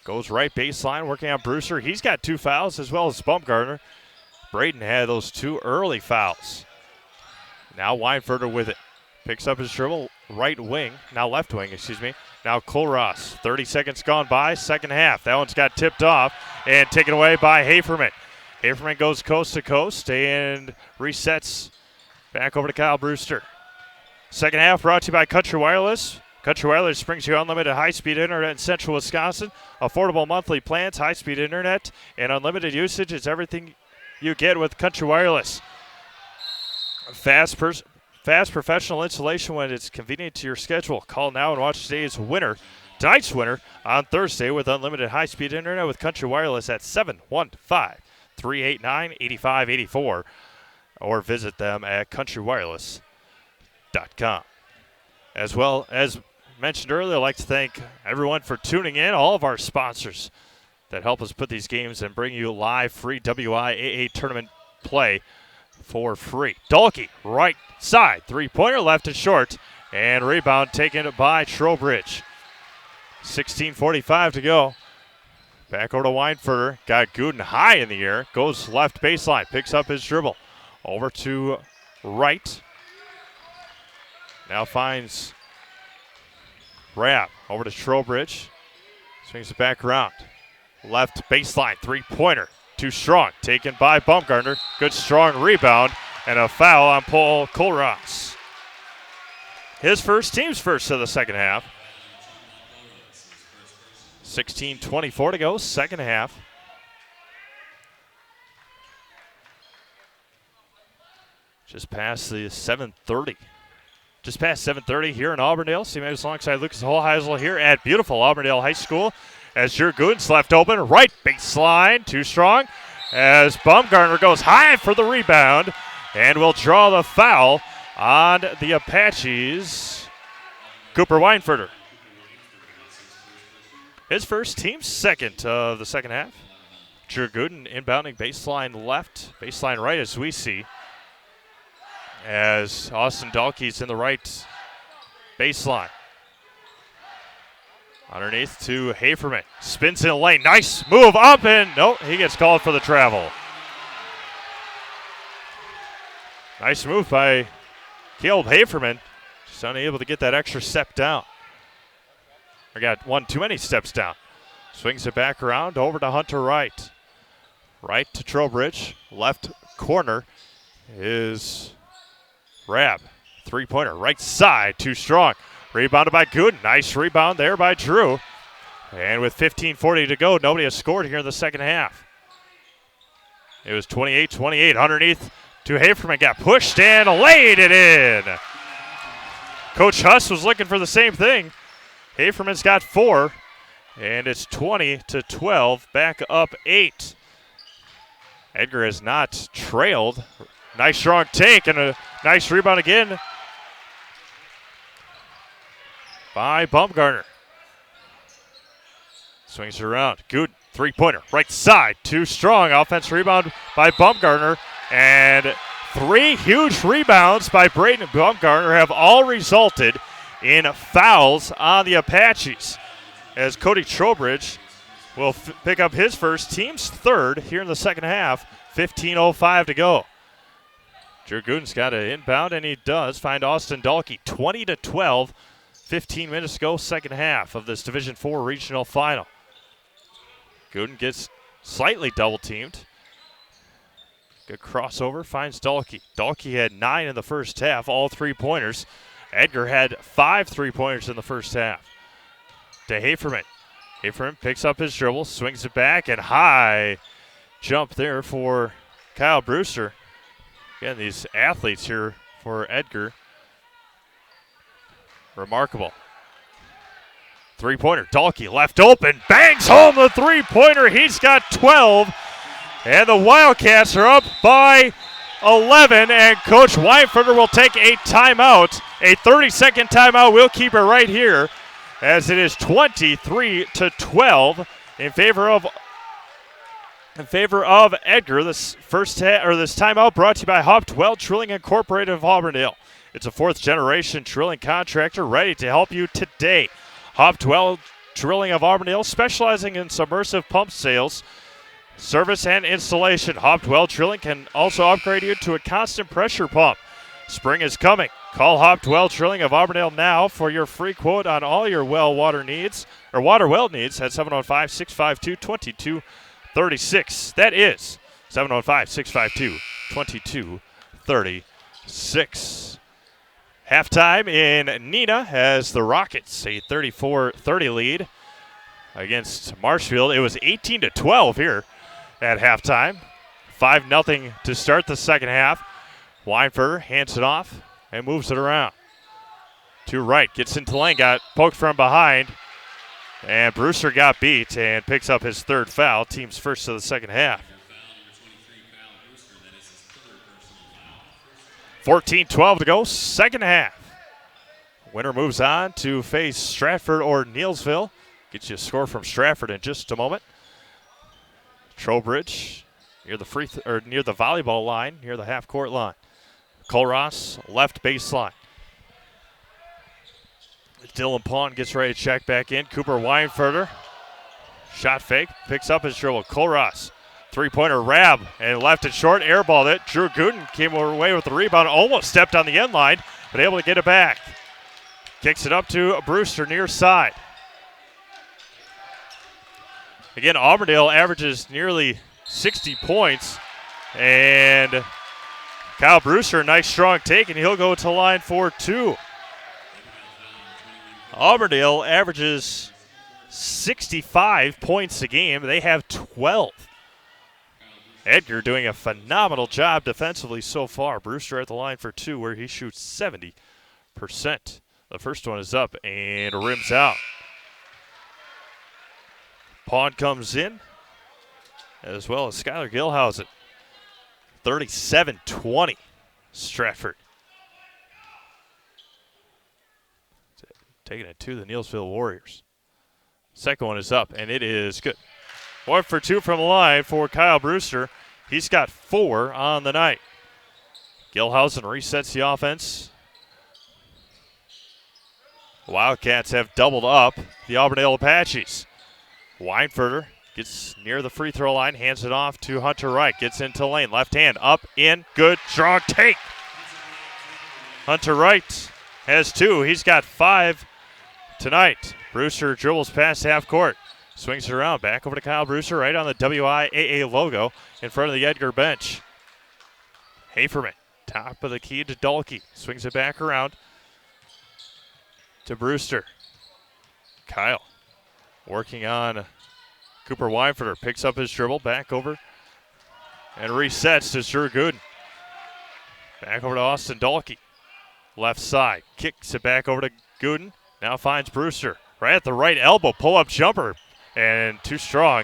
Goes right baseline, working on Brewster. He's got 2 fouls, as well as Bumgarner. Braden had those 2 early fouls. Now Weinfurter with it. Picks up his dribble, right wing, now left wing, excuse me. Now Kohlross, 30 seconds gone by, second half. That one's got tipped off and taken away by Haferman. Haferman goes coast to coast and resets back over to Kyle Brewster. Second half brought to you by Country Wireless. Country Wireless brings you unlimited high-speed internet in central Wisconsin. Affordable monthly plans, high-speed internet, and unlimited usage is everything you get with Country Wireless. Fast professional installation when it's convenient to your schedule. Call now and watch tonight's winner on Thursday with unlimited high-speed internet with Country Wireless at 715-389-8584 or visit them at countrywireless.com. As well as mentioned earlier, I'd like to thank everyone for tuning in, all of our sponsors that help us put these games and bring you live free WIAA tournament play for free. Dalkey, right side, three-pointer, left and short, and rebound taken by Trowbridge. 16:45 to go. Back over to Weinfurter, got Gooden high in the air, goes left baseline, picks up his dribble. Over to right. Now finds Rapp, over to Trowbridge. Swings it back around. Left baseline, three-pointer. Too strong, taken by Bumgarner. Good strong rebound, and a foul on Paul Kohlross. His first, team's first of the second half. 16:24 to go, second half. Just past the 7:30. Just past 7:30 here in Auburndale. CMA's alongside Lucas Holheisel here at beautiful Auburndale High School. As Drew Gooden's left open, right baseline, too strong. As Bumgarner goes high for the rebound and will draw the foul on the Apaches. Cooper Weinfurter. His first, team's second of the second half. Drew Gooden inbounding baseline left, baseline right as we see. As Austin Dahlke's in the right baseline. Underneath to Haferman. Spins in the lane. Nice move up and no, he gets called for the travel. Nice move by Caleb Haferman. Just unable to get that extra step down. I got one too many steps down. Swings it back around over to Hunter Wright. Right to Trowbridge. Left corner is Rabb. Three-pointer. Right side. Too strong. Rebounded by Gooden. Nice rebound there by Drew. And with 15:40 to go, nobody has scored here in the second half. It was 28-28. Underneath to Haferman. Got pushed and laid it in. Coach Huss was looking for the same thing. Haferman's got 4. And it's 20-12. Back up 8. Edgar has not trailed. Nice strong take and a nice rebound again by Bumgarner. Swings around. Good three-pointer. Right side. Too strong. Offense rebound by Bumgarner. And 3 huge rebounds by Braden and Bumgarner have all resulted in fouls on the Apaches. As Cody Trowbridge will pick up his first, team's third here in the second half. 15:05 to go. Drew Gooden's got an inbound, and he does find Austin Dahlke. 20-12. 15 minutes to go, second half of this Division IV regional final. Gooden gets slightly double-teamed. Good crossover, finds Dahlke. Dahlke had 9 in the first half, all 3-pointers. Edgar had 5 3-pointers in the first half. To Haferman. Haferman picks up his dribble, swings it back, and high jump there for Kyle Brewster. Again, these athletes here for Edgar. Remarkable. 3-pointer, Dahlke left open, bangs home the 3-pointer. He's got 12, and the Wildcats are up by 11, and Coach Weinfurter will take a timeout, a 30-second timeout. We'll keep it right here as it is 23-12 in favor of Edgar. This this timeout brought to you by Hoptwell Drilling Incorporated of Auburndale. It's a 4th-generation drilling contractor ready to help you today. Hoptwell Drilling of Auburndale, specializing in submersive pump sales, service, and installation. Hoptwell Drilling can also upgrade you to a constant pressure pump. Spring is coming. Call Hoptwell Drilling of Auburndale now for your free quote on all your water well needs at 715-652-2236. That is 715-652-2236. Halftime in Neenah has the Rockets a 34-30 lead against Marshfield. It was 18-12 here at halftime. 5-0 to start the second half. Weinfurter hands it off and moves it around. To right, gets into lane, got poked from behind, and Brewster got beat and picks up his 3rd foul, team's first of the second half. 14-12 to go, second half. Winner moves on to face Stratford or Neelsville. Get you a score from Stratford in just a moment. Trowbridge near the volleyball line, near the half-court line. Colross, left baseline. Dylan Pawn gets ready to check back in. Cooper Weinfurter, shot fake, picks up his dribble. Colross, 3-pointer Rab, and left it short, airballed it. Drew Gooden came away with the rebound, almost stepped on the end line, but able to get it back. Kicks it up to Brewster near side. Again, Auburndale averages nearly 60 points, and Kyle Brewster, nice strong take, and he'll go to line for 2. Auburndale averages 65 points a game. They have 12. Edgar doing a phenomenal job defensively so far. Brewster at the line for 2, where he shoots 70%. The first one is up and rims out. Pawn comes in, as well as Skylar Gilhausen. 37-20, Stratford. Taking it to the Neelsville Warriors. Second one is up, and it is good. 1 for 2 from the line for Kyle Brewster. He's got 4 on the night. Gilhausen resets the offense. Wildcats have doubled up the Auburndale Apaches. Weinfurter gets near the free throw line, hands it off to Hunter Wright. Gets into lane, left hand, up, in, good, strong take. Hunter Wright has 2. He's got 5 tonight. Brewster dribbles past half court. Swings it around, back over to Kyle Brewster, right on the WIAA logo in front of the Edgar bench. Haferman, top of the key to Dahlke. Swings it back around to Brewster. Kyle working on Cooper Weinfurter. Picks up his dribble, back over, and resets to Drew Gooden. Back over to Austin Dahlke. Left side, kicks it back over to Gooden. Now finds Brewster. Right at the right elbow, pull-up jumper. And too strong,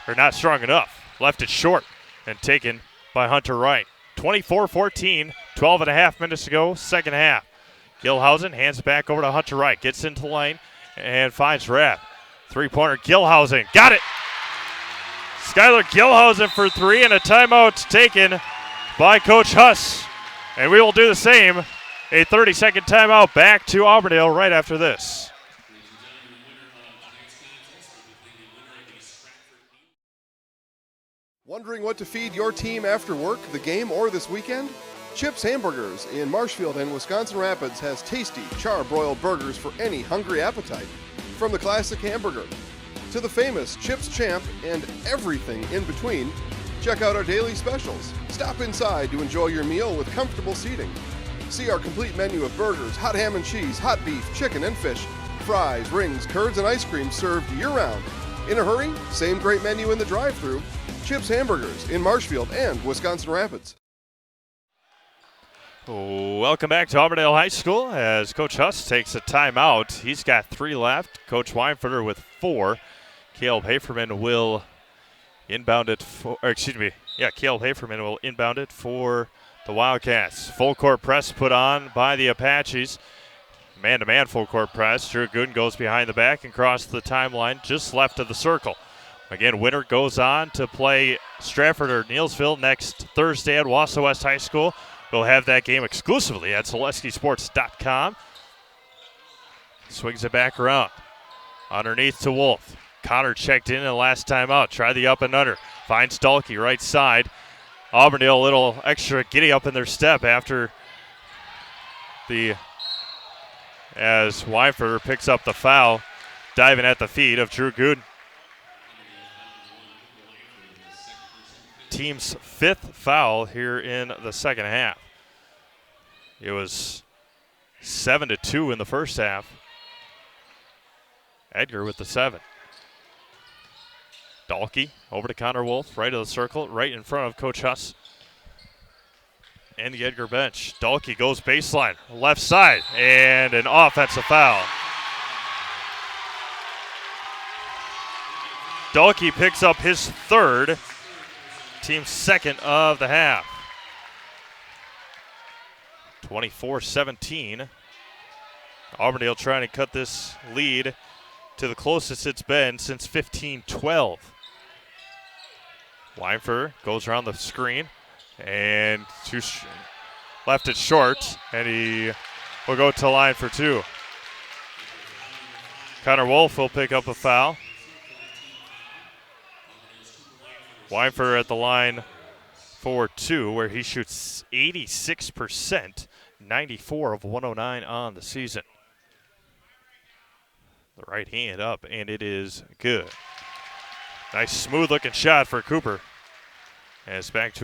or not strong enough. Left it short and taken by Hunter Wright. 24-14, 12.5 minutes to go, second half. Gilhausen hands it back over to Hunter Wright. Gets into the lane and finds Rapp. 3-pointer, Gilhausen. Got it! Skylar Gilhausen for 3, and a timeout taken by Coach Huss. And we will do the same. A 30-second timeout back to Auburndale right after this. Wondering what to feed your team after work, the game, or this weekend? Chips Hamburgers in Marshfield and Wisconsin Rapids has tasty char-broiled burgers for any hungry appetite. From the classic hamburger to the famous Chips Champ and everything in between, Check out our daily specials. Stop inside to enjoy your meal with comfortable seating. See our complete menu of burgers, hot ham and cheese, hot beef, chicken and fish, fries, rings, curds, and ice cream served year-round. In a hurry? Same great menu in the drive-thru. Chips Hamburgers in Marshfield and Wisconsin Rapids. Welcome back to Auburndale High School as Coach Huss takes a timeout. He's got 3 left. Coach Weinfurter with 4. Caleb Haferman will inbound it for, Caleb Haferman will inbound it for the Wildcats. Full court press put on by the Apaches. Man-to-man full court press. Drew Gooden goes behind the back and across the timeline just left of the circle. Again, winner goes on to play Stratford or Neelsville next Thursday at Wausau West High School. We'll have that game exclusively at SeleskiSports.com. Swings it back around. Underneath to Wolf. Connor checked in the last time out. Try the up and under. Finds Dalkey right side. Auburndale a little extra giddy up in their step after as Weinfurter picks up the foul, diving at the feet of Drew Gooden. Team's 5th foul here in the second half. It was 7-2 in the first half. Edgar with the 7. Dalkey over to Connor Wolf, right of the circle, right in front of Coach Huss and the Edgar bench. Dalkey goes baseline, left side, and an offensive foul. Dalkey picks up his 3rd, team's 2nd of the half. 24-17. Auburndale trying to cut this lead to the closest it's been since 15-12. Weinfurter goes around the screen and left it short, and he will go to the line for 2. Connor Wolf will pick up a foul. Weinfurter at the line for 2, where he shoots 86%, 94 of 109 on the season. The right hand up, and it is good. Nice smooth-looking shot for Cooper. And it's back to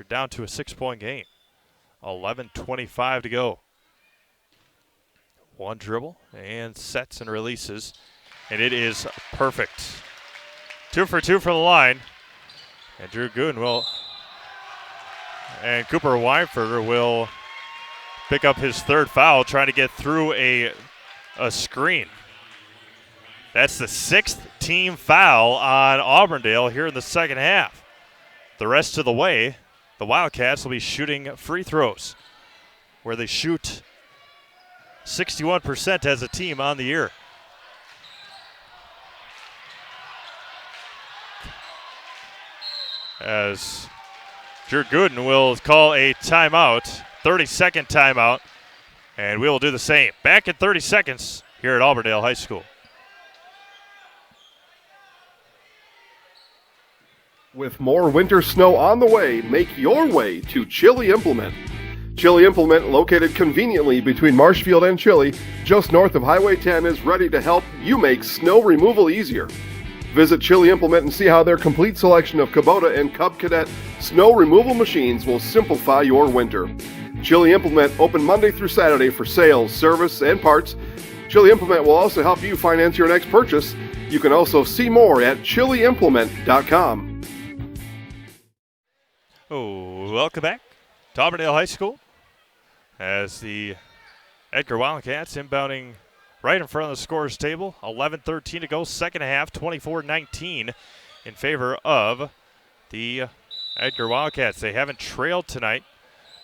down to a 6-point game. 11:25 to go. One dribble and sets and releases, and it is perfect. 2 for 2 from the line, and Drew Gooden and Cooper Weinfurter will pick up his 3rd foul, trying to get through a screen. That's the 6th team foul on Auburndale here in the second half. The rest of the way, the Wildcats will be shooting free throws, where they shoot 61% as a team on the year. As Drew Gooden will call a timeout, 30-second timeout, and we will do the same. Back in 30 seconds here at Auburndale High School. With more winter snow on the way, make your way to Chili Implement. Chili Implement, located conveniently between Marshfield and Chili, just north of Highway 10, is ready to help you make snow removal easier. Visit Chili Implement and see how their complete selection of Kubota and Cub Cadet snow removal machines will simplify your winter. Chili Implement open Monday through Saturday for sales, service, and parts. Chili Implement will also help you finance your next purchase. You can also see more at chiliimplement.com. Welcome back to Auburndale High School as the Edgar Wildcats inbounding right in front of the scorer's table. 11:13 to go, second half, 24-19 in favor of the Edgar Wildcats. They haven't trailed tonight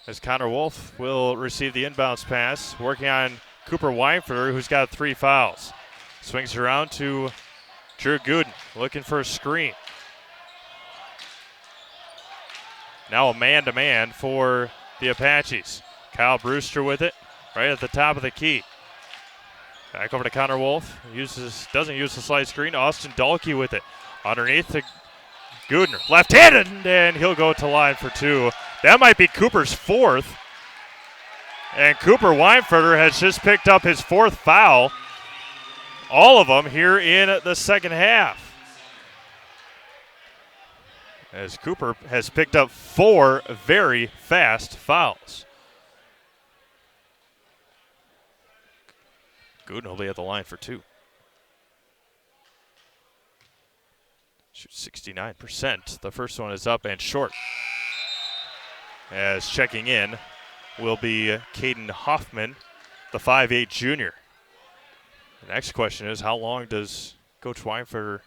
as Connor Wolf will receive the inbounds pass, working on Cooper Weinfurter, who's got 3 fouls. Swings around to Drew Gooden, looking for a screen. Now a man-to-man for the Apaches. Kyle Brewster with it, right at the top of the key. Back over to Connor Wolf. Doesn't use the slide screen. Austin Dalkey with it. Underneath to Gooden. Left-handed, and he'll go to line for 2. That might be Cooper's 4th. And Cooper Weinfurter has just picked up his 4th foul. All of them here in the second half. as Cooper has picked up 4 very fast fouls. Gooden will be at the line for 2. Shoots 69%. The first one is up and short. As checking in will be Caden Hoffman, the 5'8 junior. The next question is, how long does Coach Weinfer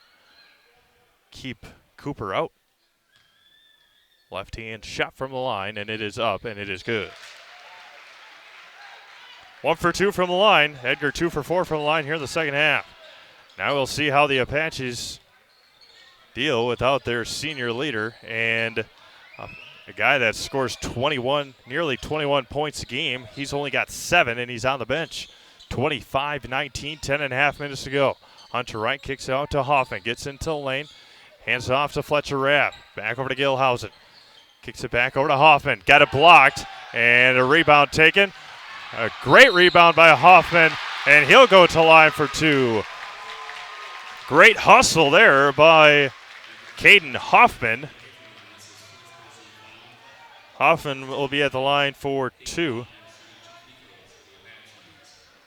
keep Cooper out? Left hand shot from the line, and it is up, and it is good. 1 for 2 from the line. Edgar 2 for 4 from the line here in the second half. Now we'll see how the Apaches deal without their senior leader and a guy that scores nearly 21 points a game. He's only got 7, and he's on the bench. 25-19, 10.5 minutes to go. Hunter Wright kicks it out to Hoffman, gets into the lane, hands it off to Fletcher Rabb. Back over to Gilhausen. Kicks it back over to Hoffman. Got it blocked, and a rebound taken. A great rebound by Hoffman, and he'll go to line for 2. Great hustle there by Caden Hoffman. Hoffman will be at the line for 2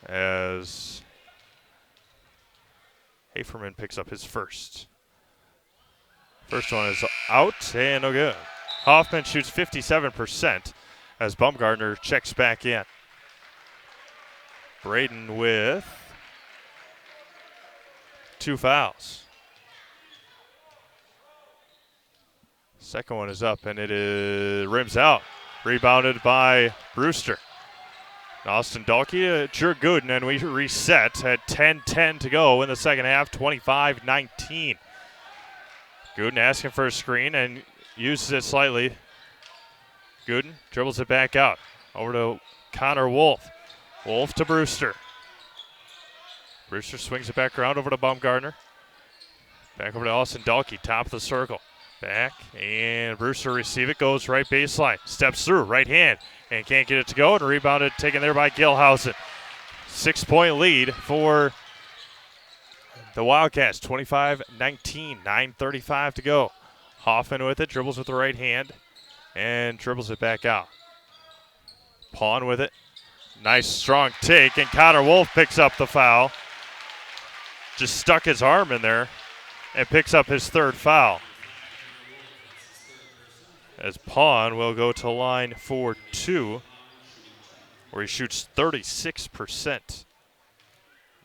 as Haferman picks up his first. First one is out and no good. Hoffman shoots 57% as Baumgartner checks back in. Braden with 2 fouls. Second one is up, and it is rims out. Rebounded by Brewster. Austin Dahlke, Drew Gooden, and we reset at 10:10 to go in the second half, 25-19. Gooden asking for a screen and uses it slightly. Gooden dribbles it back out. Over to Connor Wolf. Wolf to Brewster. Brewster swings it back around over to Baumgartner. Back over to Austin Dahlke, top of the circle. Back, and Brewster receive it, goes right baseline. Steps through, right hand, and can't get it to go, and rebounded, taken there by Gilhausen. 6-point lead for the Wildcats, 25-19, 9:35 to go. Hoffman with it, dribbles with the right hand, and dribbles it back out. Pawn with it. Nice strong take, and Connor Wolf picks up the foul. Just stuck his arm in there and picks up his 3rd foul. As Pawn will go to line for 2, where he shoots 36%.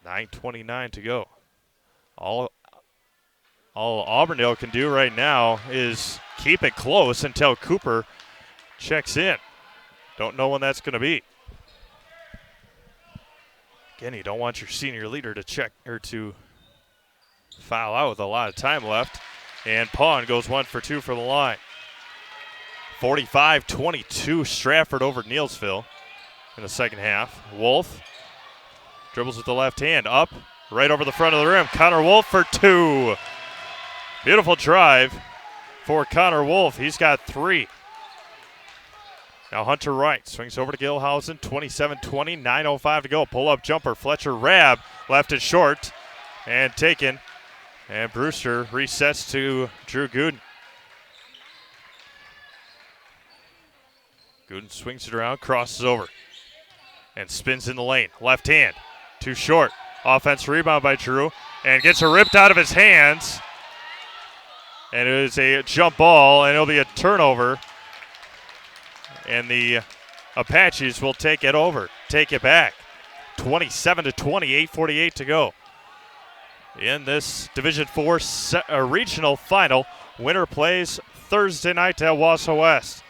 9:29 to go. All Auburndale can do right now is keep it close until Cooper checks in. Don't know when that's going to be. Again, you don't want your senior leader to check or to foul out with a lot of time left. And Pawn goes 1 for 2 from the line. 45-22 Stratford over Neelsville in the second half. Wolf dribbles with the left hand up right over the front of the rim. Connor Wolf for 2. Beautiful drive for Connor Wolf. He's got 3. Now Hunter Wright swings over to Gilhausen. 27-20, 9:05 to go. Pull-up jumper. Fletcher Rabb left it short and taken. And Brewster resets to Drew Gooden. Gooden swings it around, crosses over, and spins in the lane. Left hand, too short. Offense rebound by Drew, and gets it ripped out of his hands. And it is a jump ball, and it'll be a turnover. And the Apaches will take it back. 27-20, 8:48 to go. In this Division IV regional final, winner plays Thursday night at Wausau West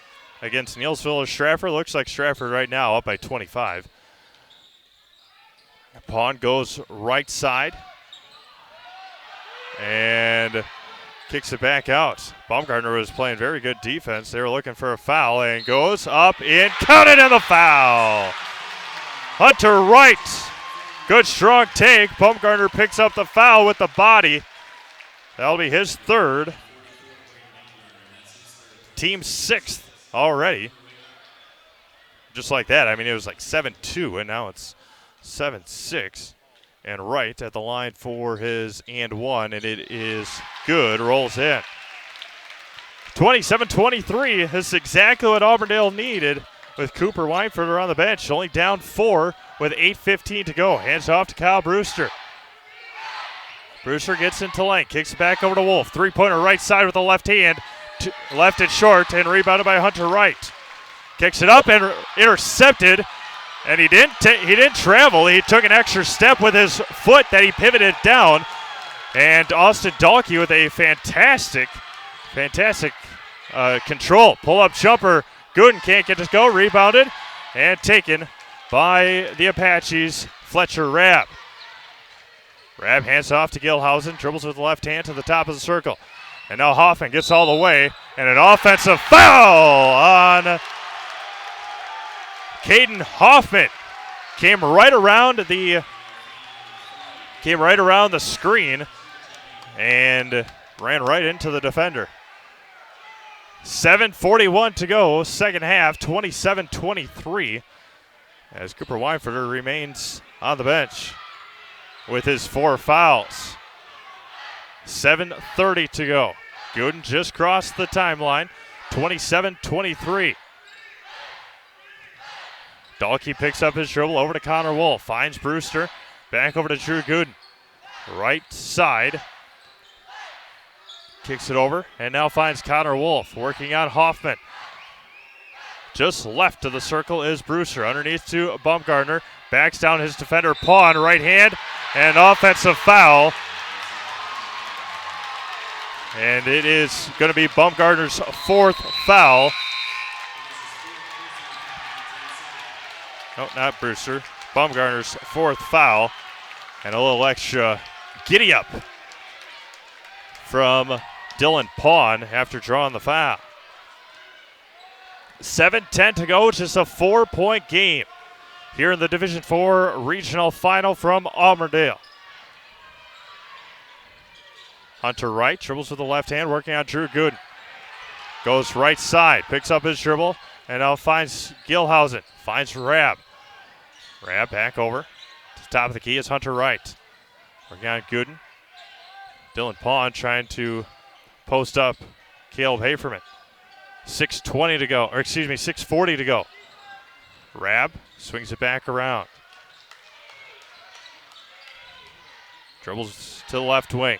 against Neelsville or Stratford. Looks like Stratford right now up by 25. Pawn goes right side and kicks it back out. Baumgartner was playing very good defense. They were looking for a foul and goes up and counted in the foul. Hunter Wright, good strong take. Baumgartner picks up the foul with the body. That'll be his 3rd. Team 6th already. Just like that. I mean, it was like 7-2, and now it's 7-6. And Wright at the line for his and 1, and it is good. Rolls in. 27-23 is exactly what Auburndale needed with Cooper Weinfurter on the bench. Only down 4 with 8:15 to go. Hands off to Kyle Brewster. Brewster gets into lane, kicks it back over to Wolf. Three-pointer right side with the left hand. Left and short and rebounded by Hunter Wright. Kicks it up and intercepted. And he didn't travel. He took an extra step with his foot that he pivoted down. And Austin Dahlke with a fantastic control. Pull-up jumper. Gooden can't get to go. Rebounded and taken by the Apaches, Fletcher Rabb. Rabb hands off to Gilhausen. Dribbles with the left hand to the top of the circle. And now Hoffman gets all the way. And an offensive foul on Caden Hoffman. Came right around the screen and ran right into the defender. 7:41 to go, second half, 27-23, as Cooper Weinfurter remains on the bench with his 4 fouls. 7:30 to go. Gooden just crossed the timeline, 27-23. Dahlke picks up his dribble over to Connor Wolf, finds Brewster, back over to Drew Gooden. Right side. Kicks it over and now finds Connor Wolf working on Hoffman. Just left of the circle is Brewster. Underneath to Baumgartner. Backs down his defender. Pawn, right hand, and offensive foul. And it is going to be Baumgartner's 4th foul. No, not Brewster. Baumgartner's 4th foul. And a little extra giddy up from Dylan Pawn after drawing the foul. 7:10 to go, just a 4-point game here in the Division IV regional final from Auburndale. Hunter Wright dribbles with the left hand, working on Drew Gooden. Goes right side, picks up his dribble, and now finds Gilhausen. Finds Rabb. Rabb back over to the top of the key is Hunter Wright. Working on Gooden. Dylan Pawn trying to post up Caleb Haferman. 6:40 to go. Rabb swings it back around. Dribbles to the left wing.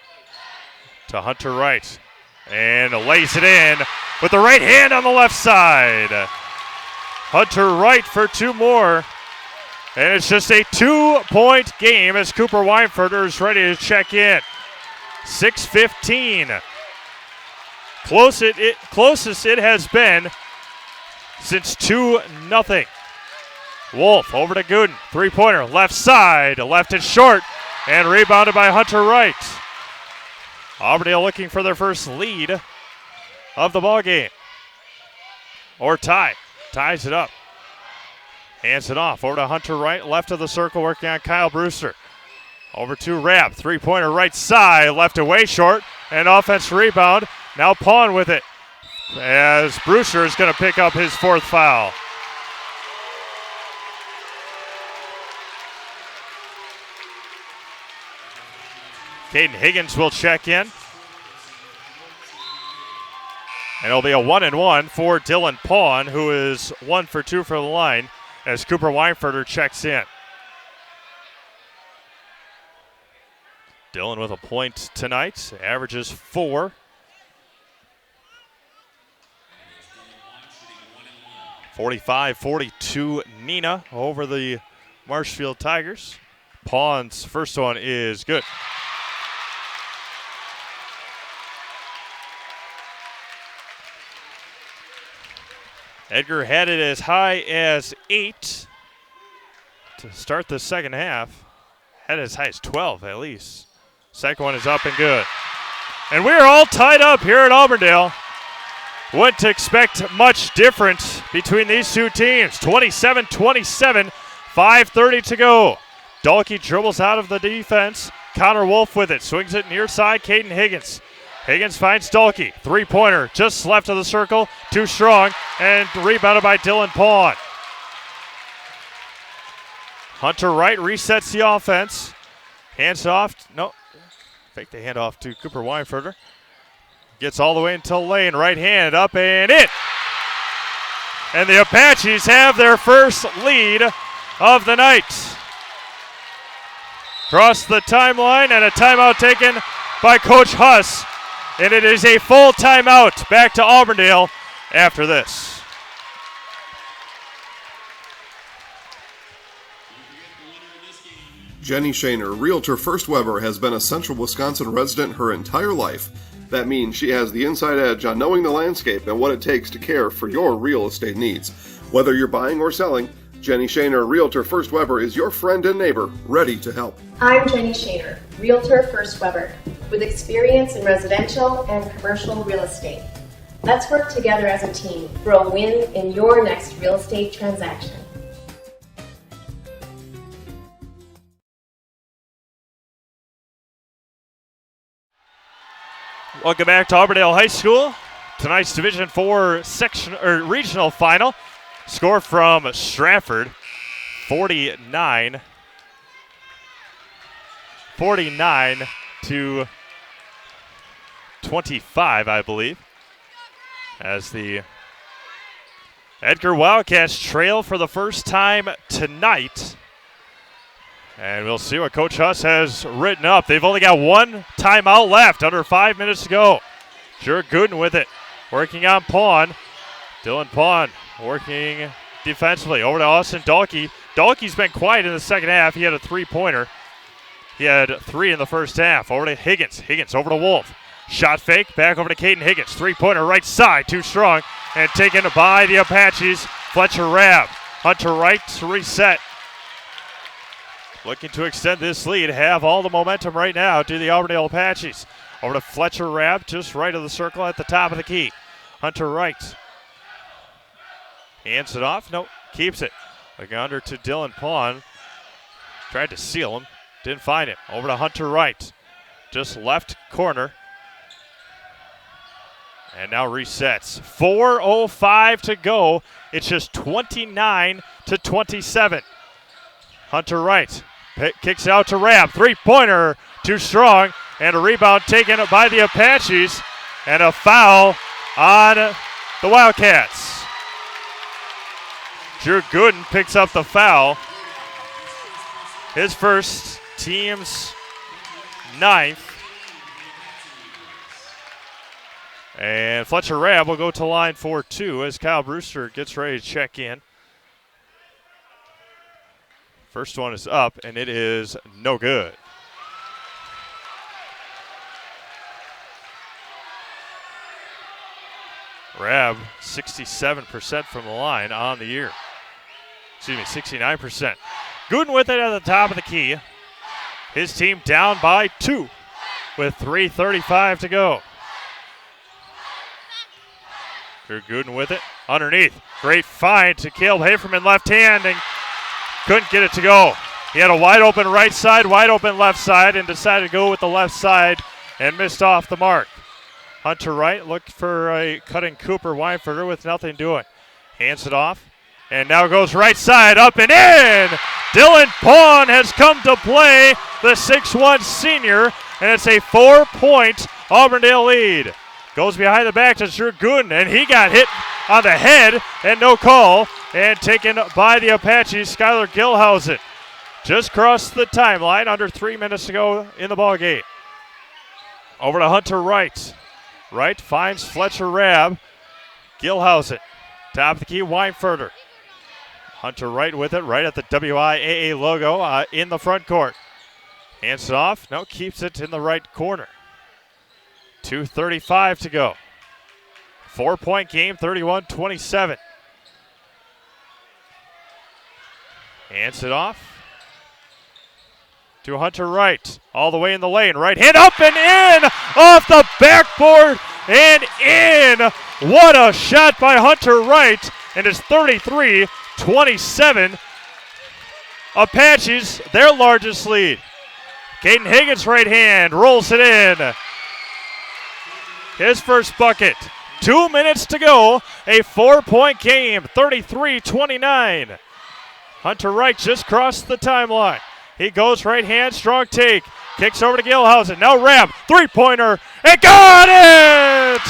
To Hunter Wright. And lays it in with the right hand on the left side. Hunter Wright for 2 more. And it's just a 2-point game as Cooper Weinfurter is ready to check in. 6:15. Closest it has been since 2-0. Wolf over to Gooden. 3-pointer, left side, left and short, and rebounded by Hunter Wright. Auburndale looking for their first lead of the ball game. Or tie. Ties it up. Hands it off over to Hunter Wright, left of the circle, working on Kyle Brewster. Over to Rabb, 3-pointer right side, left away short, and offense rebound. Now Pawn with it as Brewster is going to pick up his 4th foul. Caden Higgins will check in. And it'll be a 1-1 for Dylan Pawn, who is 1 for 2 for the line as Cooper Weinfurter checks in. Dylan with a point tonight, averages 4. (45-42) Nina over the Marshfield Tigers. Pawn's first one is good. Edgar had it as high as 8 to start the second half. Had it as high as 12 at least. Second one is up and good. And we're all tied up here at Auburndale. Wouldn't expect much difference between these two teams. 27-27, 5:30 to go. Dahlke dribbles out of the defense. Connor Wolf with it, swings it near side, Caden Higgins. Higgins finds Dahlke, 3-pointer, just left of the circle, too strong, and rebounded by Dylan Pawn. Hunter Wright resets the offense. Hands off, fake the handoff to Cooper Weinfurter. Gets all the way into lane. Right hand up and in. And the Apaches have their first lead of the night. Cross the timeline and a timeout taken by Coach Huss. And it is a full timeout back to Auburndale after this. Jenny Shaner, Realtor First Weber, has been a Central Wisconsin resident her entire life. That means she has the inside edge on knowing the landscape and what it takes to care for your real estate needs. Whether you're buying or selling, Jenny Shaner, Realtor First Weber, is your friend and neighbor, ready to help. I'm Jenny Shaner, Realtor First Weber, with experience in residential and commercial real estate. Let's work together as a team for a win in your next real estate transaction. Welcome back to Auburndale High School. Tonight's Division IV regional final. Score from Stratford, 49 to 25, I believe, as the Edgar Wildcats trail for the first time tonight. And we'll see what Coach Huss has written up. They've only got one timeout left, under 5 minutes to go. Drew Gooden with it, working on Pawn. Dylan Pawn working defensively. Over to Austin Dahlke. Dahlke's been quiet in the second half. He had a three-pointer. He had 3 in the first half. Over to Higgins. Higgins over to Wolf. Shot fake, back over to Caden Higgins. Three-pointer right side, too strong. And taken by the Apaches, Fletcher Rabb. Hunter Wright to reset. Looking to extend this lead, have all the momentum right now to the Auburndale Apaches. Over to Fletcher Rabb, just right of the circle at the top of the key. Hunter Wright hands it off. Nope, keeps it. Looking under to Dylan Pawn. Tried to seal him, didn't find him. Over to Hunter Wright, just left corner. And now resets. 4:05 to go. It's just 29 to 27. Hunter Wright kicks out to Rabb. Three-pointer, too strong. And a rebound taken by the Apaches. And a foul on the Wildcats. Drew Gooden picks up the foul. His first, team's 9th. And Fletcher Rabb will go to line for 2 as Kyle Brewster gets ready to check in. First one is up, and it is no good. Rabb, 67% from the line on the year. Excuse me, 69%. Gooden with it at the top of the key. His team down by 2 with 3:35 to go. Drew Gooden with it underneath. Great find to Caleb Haferman, left hand, and couldn't get it to go. He had a wide open right side, wide open left side, and decided to go with the left side and missed off the mark. Hunter Wright looked for a cutting Cooper Weinberger with nothing doing. Hands it off, and now goes right side, up and in! Dylan Pawn has come to play, the 6'1 senior, and it's a 4-point Auburndale lead. Goes behind the back to Drew Gooden, and he got hit on the head, and no call, and taken by the Apaches, Skylar Gilhausen. Just crossed the timeline, under 3 minutes to go in the ballgame. Over to Hunter Wright. Wright finds Fletcher Rabb. Gilhausen, top of the key, Weinberger. Hunter Wright with it, right at the WIAA logo in the front court. Hands it off, no, keeps it in the right corner. 2:35 to go. 4-point game, 31-27. Hands it off to Hunter Wright. All the way in the lane. Right hand up and in! Off the backboard and in! What a shot by Hunter Wright. And it's 33-27. Apaches, their largest lead. Caden Higgins' right hand rolls it in. His first bucket. 2 minutes to go. A 4-point game, 33-29. Hunter Wright just crossed the timeline. He goes right hand, strong take. Kicks over to Gilhausen. Now Rabb, three-pointer, and got it!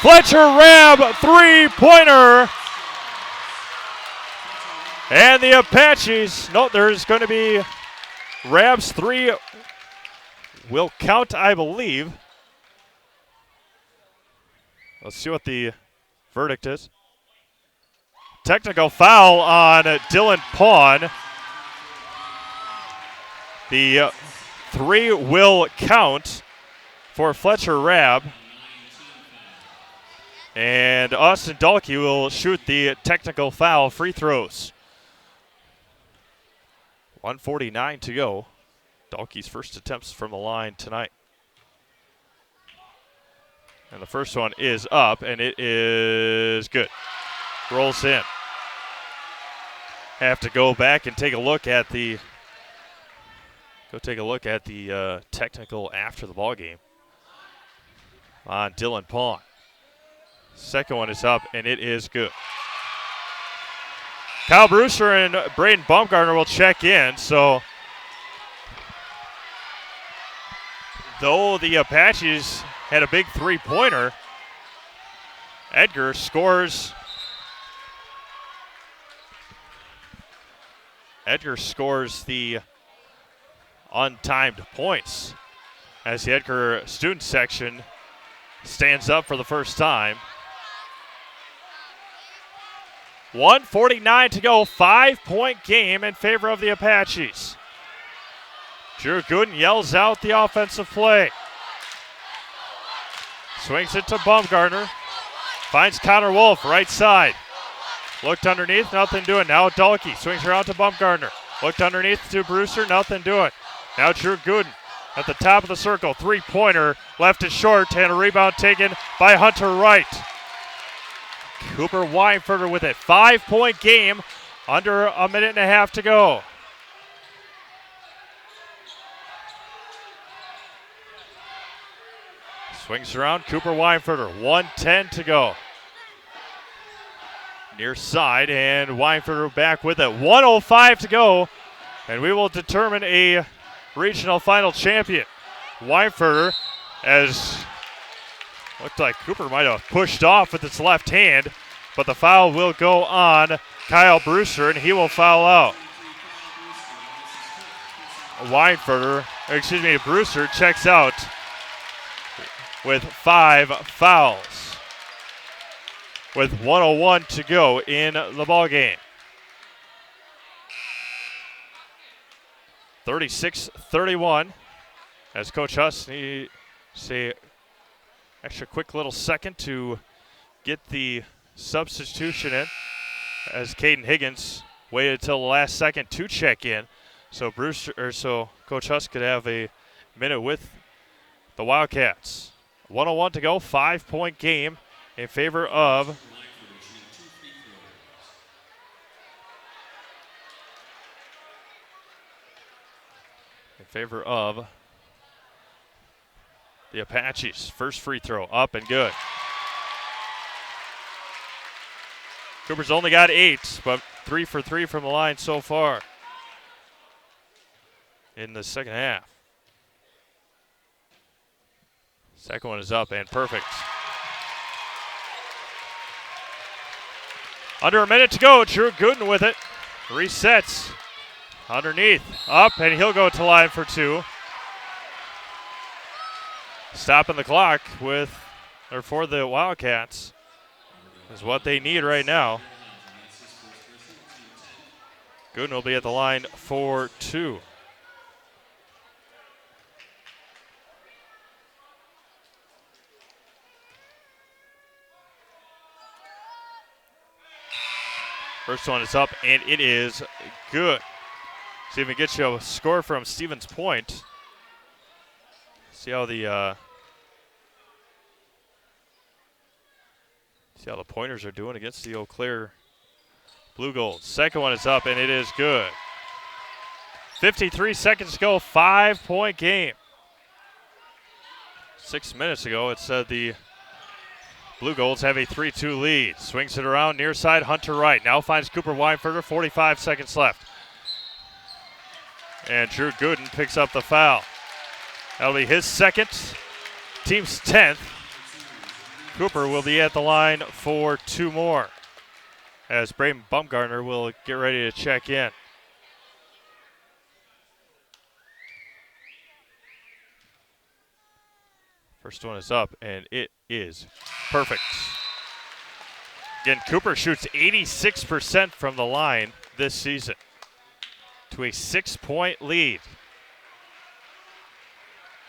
Fletcher Rabb, three-pointer. And the Apaches, no, there's going to be Rabb's three will count, I believe. Let's see what the verdict is. Technical foul on Dylan Pawn. The three will count for Fletcher Rabb. And Austin Dahlke will shoot the technical foul free throws. 1:49 to go. Dahlke's first attempts from the line tonight. And the first one is up, and it is good. Rolls in. Have to go back and take a look at the technical after the ball game on Dylan Pawn. Second one is up, and it is good. Kyle Brewster and Braden Baumgartner will check in. So, though the Apaches had a big three-pointer, Edgar scores. Edgar scores the untimed points as the Edgar student section stands up for the first time. 1:49 to go, 5-point game in favor of the Apaches. Drew Gooden yells out the offensive play. Swings it to Baumgartner. Finds Connor Wolf, right side. Looked underneath, nothing doing. Now Dahlke swings around to Baumgartner. Looked underneath to Brewster, nothing doing. Now Drew Gooden at the top of the circle. Three-pointer, left it short, and a rebound taken by Hunter Wright. Cooper Weinfurter with it. 5-point game, under a minute and a half to go. Swings around, Cooper Weinfurter. 1:10 to go. Near side, and Weinfurter back with it. 1:05 to go, and we will determine a regional final champion. Weinfurter, as looked like Cooper might have pushed off with his left hand, but the foul will go on Kyle Brewster, and he will foul out. Brewster checks out with 5 fouls, with 1:01 to go in the ball game. 36-31, as Coach Huss needs a extra quick little second to get the substitution in, as Caden Higgins waited until the last second to check in, so Coach Huss could have a minute with the Wildcats. 1:01 to go, 5-point game in favor of the Apaches. First free throw up and good. Cooper's only got 8, but 3 for 3 from the line so far in the second half. Second one is up and perfect. Under a minute to go, Drew Gooden with it. Resets underneath, up, and he'll go to line for 2. Stopping the clock for the Wildcats is what they need right now. Gooden will be at the line for 2. First one is up, and it is good. See if we get you a score from Stevens Point. See how the Pointers are doing against the Eau Claire Blue Gold. Second one is up, and it is good. 53 seconds to go, 5-point game. 6 minutes ago, it said the Blue Golds have a 3-2 lead. Swings it around near side, Hunter Wright. Now finds Cooper Weinfurter, 45 seconds left. And Drew Gooden picks up the foul. That'll be his second, team's 10th. Cooper will be at the line for 2 more as Braden Bumgarner will get ready to check in. First one is up, and it is perfect. Again, Cooper shoots 86% from the line this season to a 6-point lead.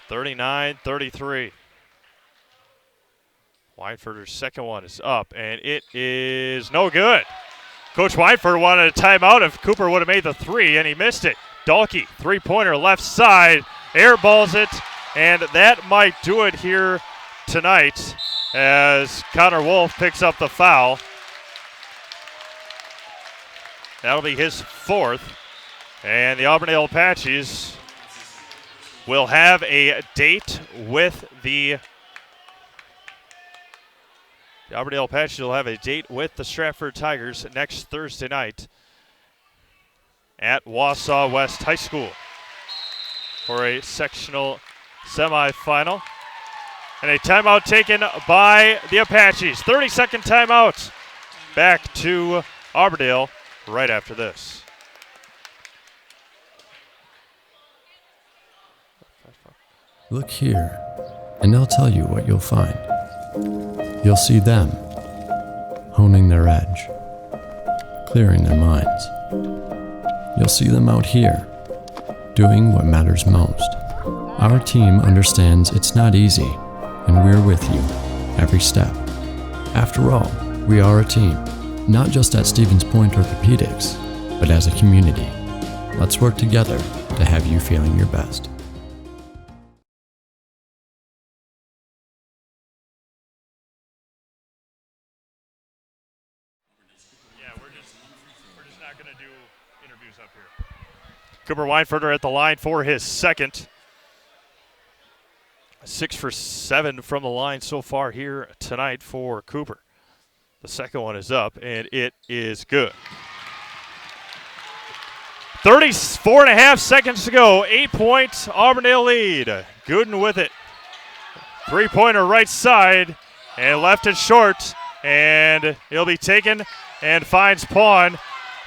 39-33. Weinfurter's second one is up, and it is no good. Coach Weinfurter wanted a timeout if Cooper would have made the 3, and he missed it. Dahlke, three-pointer left side, airballs it, and that might do it here tonight as Connor Wolf picks up the foul. That'll be his 4th, and the Auburndale Apaches will have a date with the Auburndale Apaches will have a date with the Stratford Tigers next Thursday night at Wausau West High School for a sectional semifinal. And a timeout taken by the Apaches. 30-second timeout. Back to Auburndale right after this. Look here, and I'll tell you what you'll find. You'll see them honing their edge, clearing their minds. You'll see them out here, doing what matters most. Our team understands it's not easy, and we're with you every step. After all, we are a team, not just at Stevens Point Orthopedics, but as a community. Let's work together to have you feeling your best. Cooper Weinfurter at the line for his second. 6 for 7 from the line so far here tonight for Cooper. The second one is up, and it is good. 34.5 seconds to go. 8-point Auburndale lead. Gooden with it. Three-pointer right side, and left it short, and he'll be taken and finds Pawn.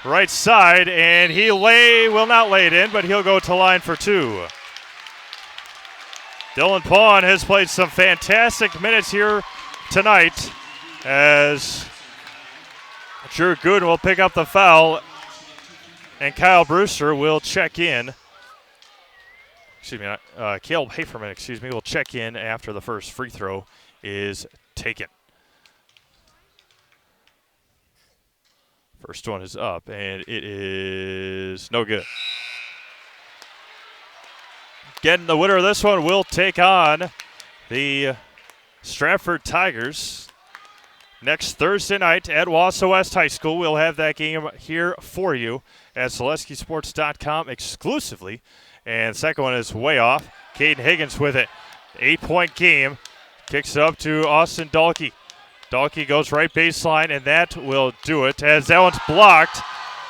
Right side, and he will not lay it in, but he'll go to line for 2. Dylan Pawn has played some fantastic minutes here tonight as Drew Gooden will pick up the foul, and Kyle Brewster will check in. Caleb Haferman, will check in after the first free throw is taken. First one is up, and it is no good. Getting the winner of this one will take on the Stratford Tigers next Thursday night at Wausau West High School. We'll have that game here for you at SeleskySports.com exclusively. And second one is way off. Caden Higgins with it. 8-point game. Kicks it up to Austin Dahlke. Dahlke goes right baseline, and that will do it as that one's blocked.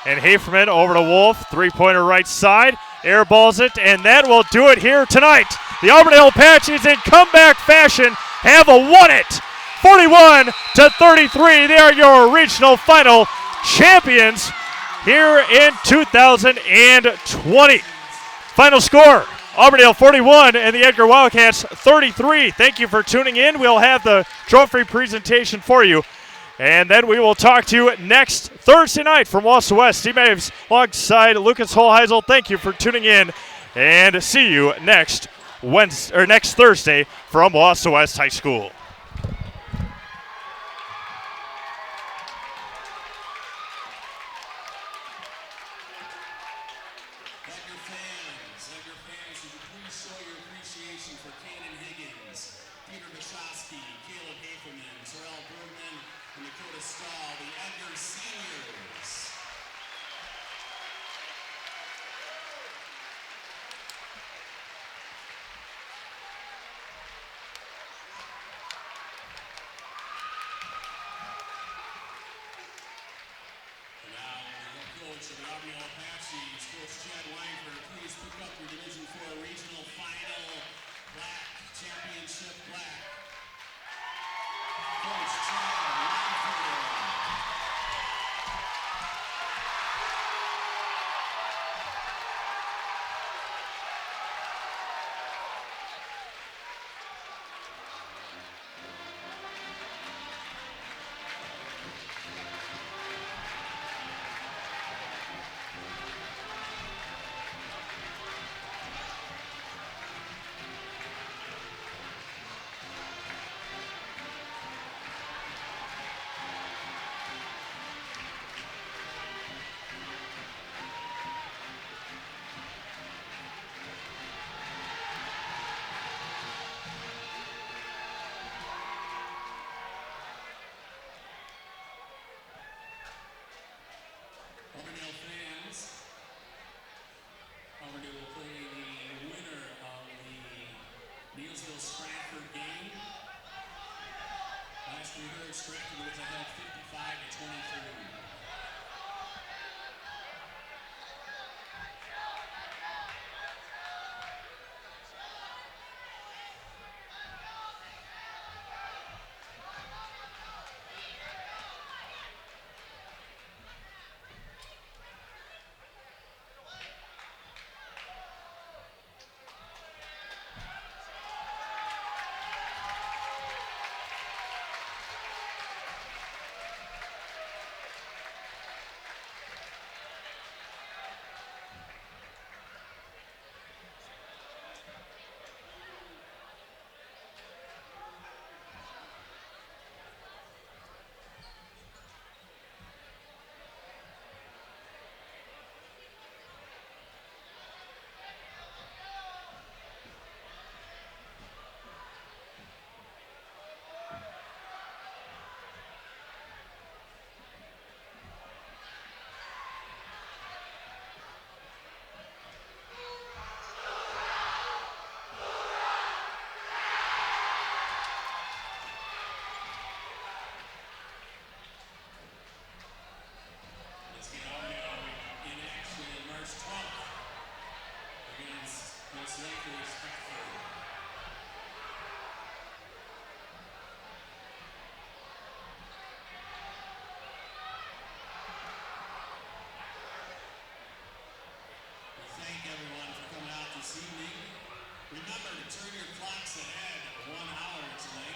And Haferman over to Wolf. Three-pointer right side. Airballs it, and that will do it here tonight. The Auburndale Apaches in comeback fashion have won it. 41-33. They are your regional final champions here in 2020. Final score, Auburndale 41 and the Edgar Wildcats 33. Thank you for tuning in. We'll have the trophy presentation for you. And then we will talk to you next Thursday night from Wausau West. Steve Maves alongside Lucas Holheisel. Thank you for tuning in, and see you next Thursday from Wausau West High School. Coach of the Auburndale Apaches, Coach Chad Weinberg, please pick up your Division IV regional final Championship black. Coach Chad Auburndale fans, Auburndale will play the winner of the Neilsville-Stratford game. Last we heard, Stratford was ahead 55-23. Let's get Auburndale in action March 12th against Most Likely Stratford. We thank everyone for coming out this evening. Remember to turn your clocks ahead 1 hour tonight.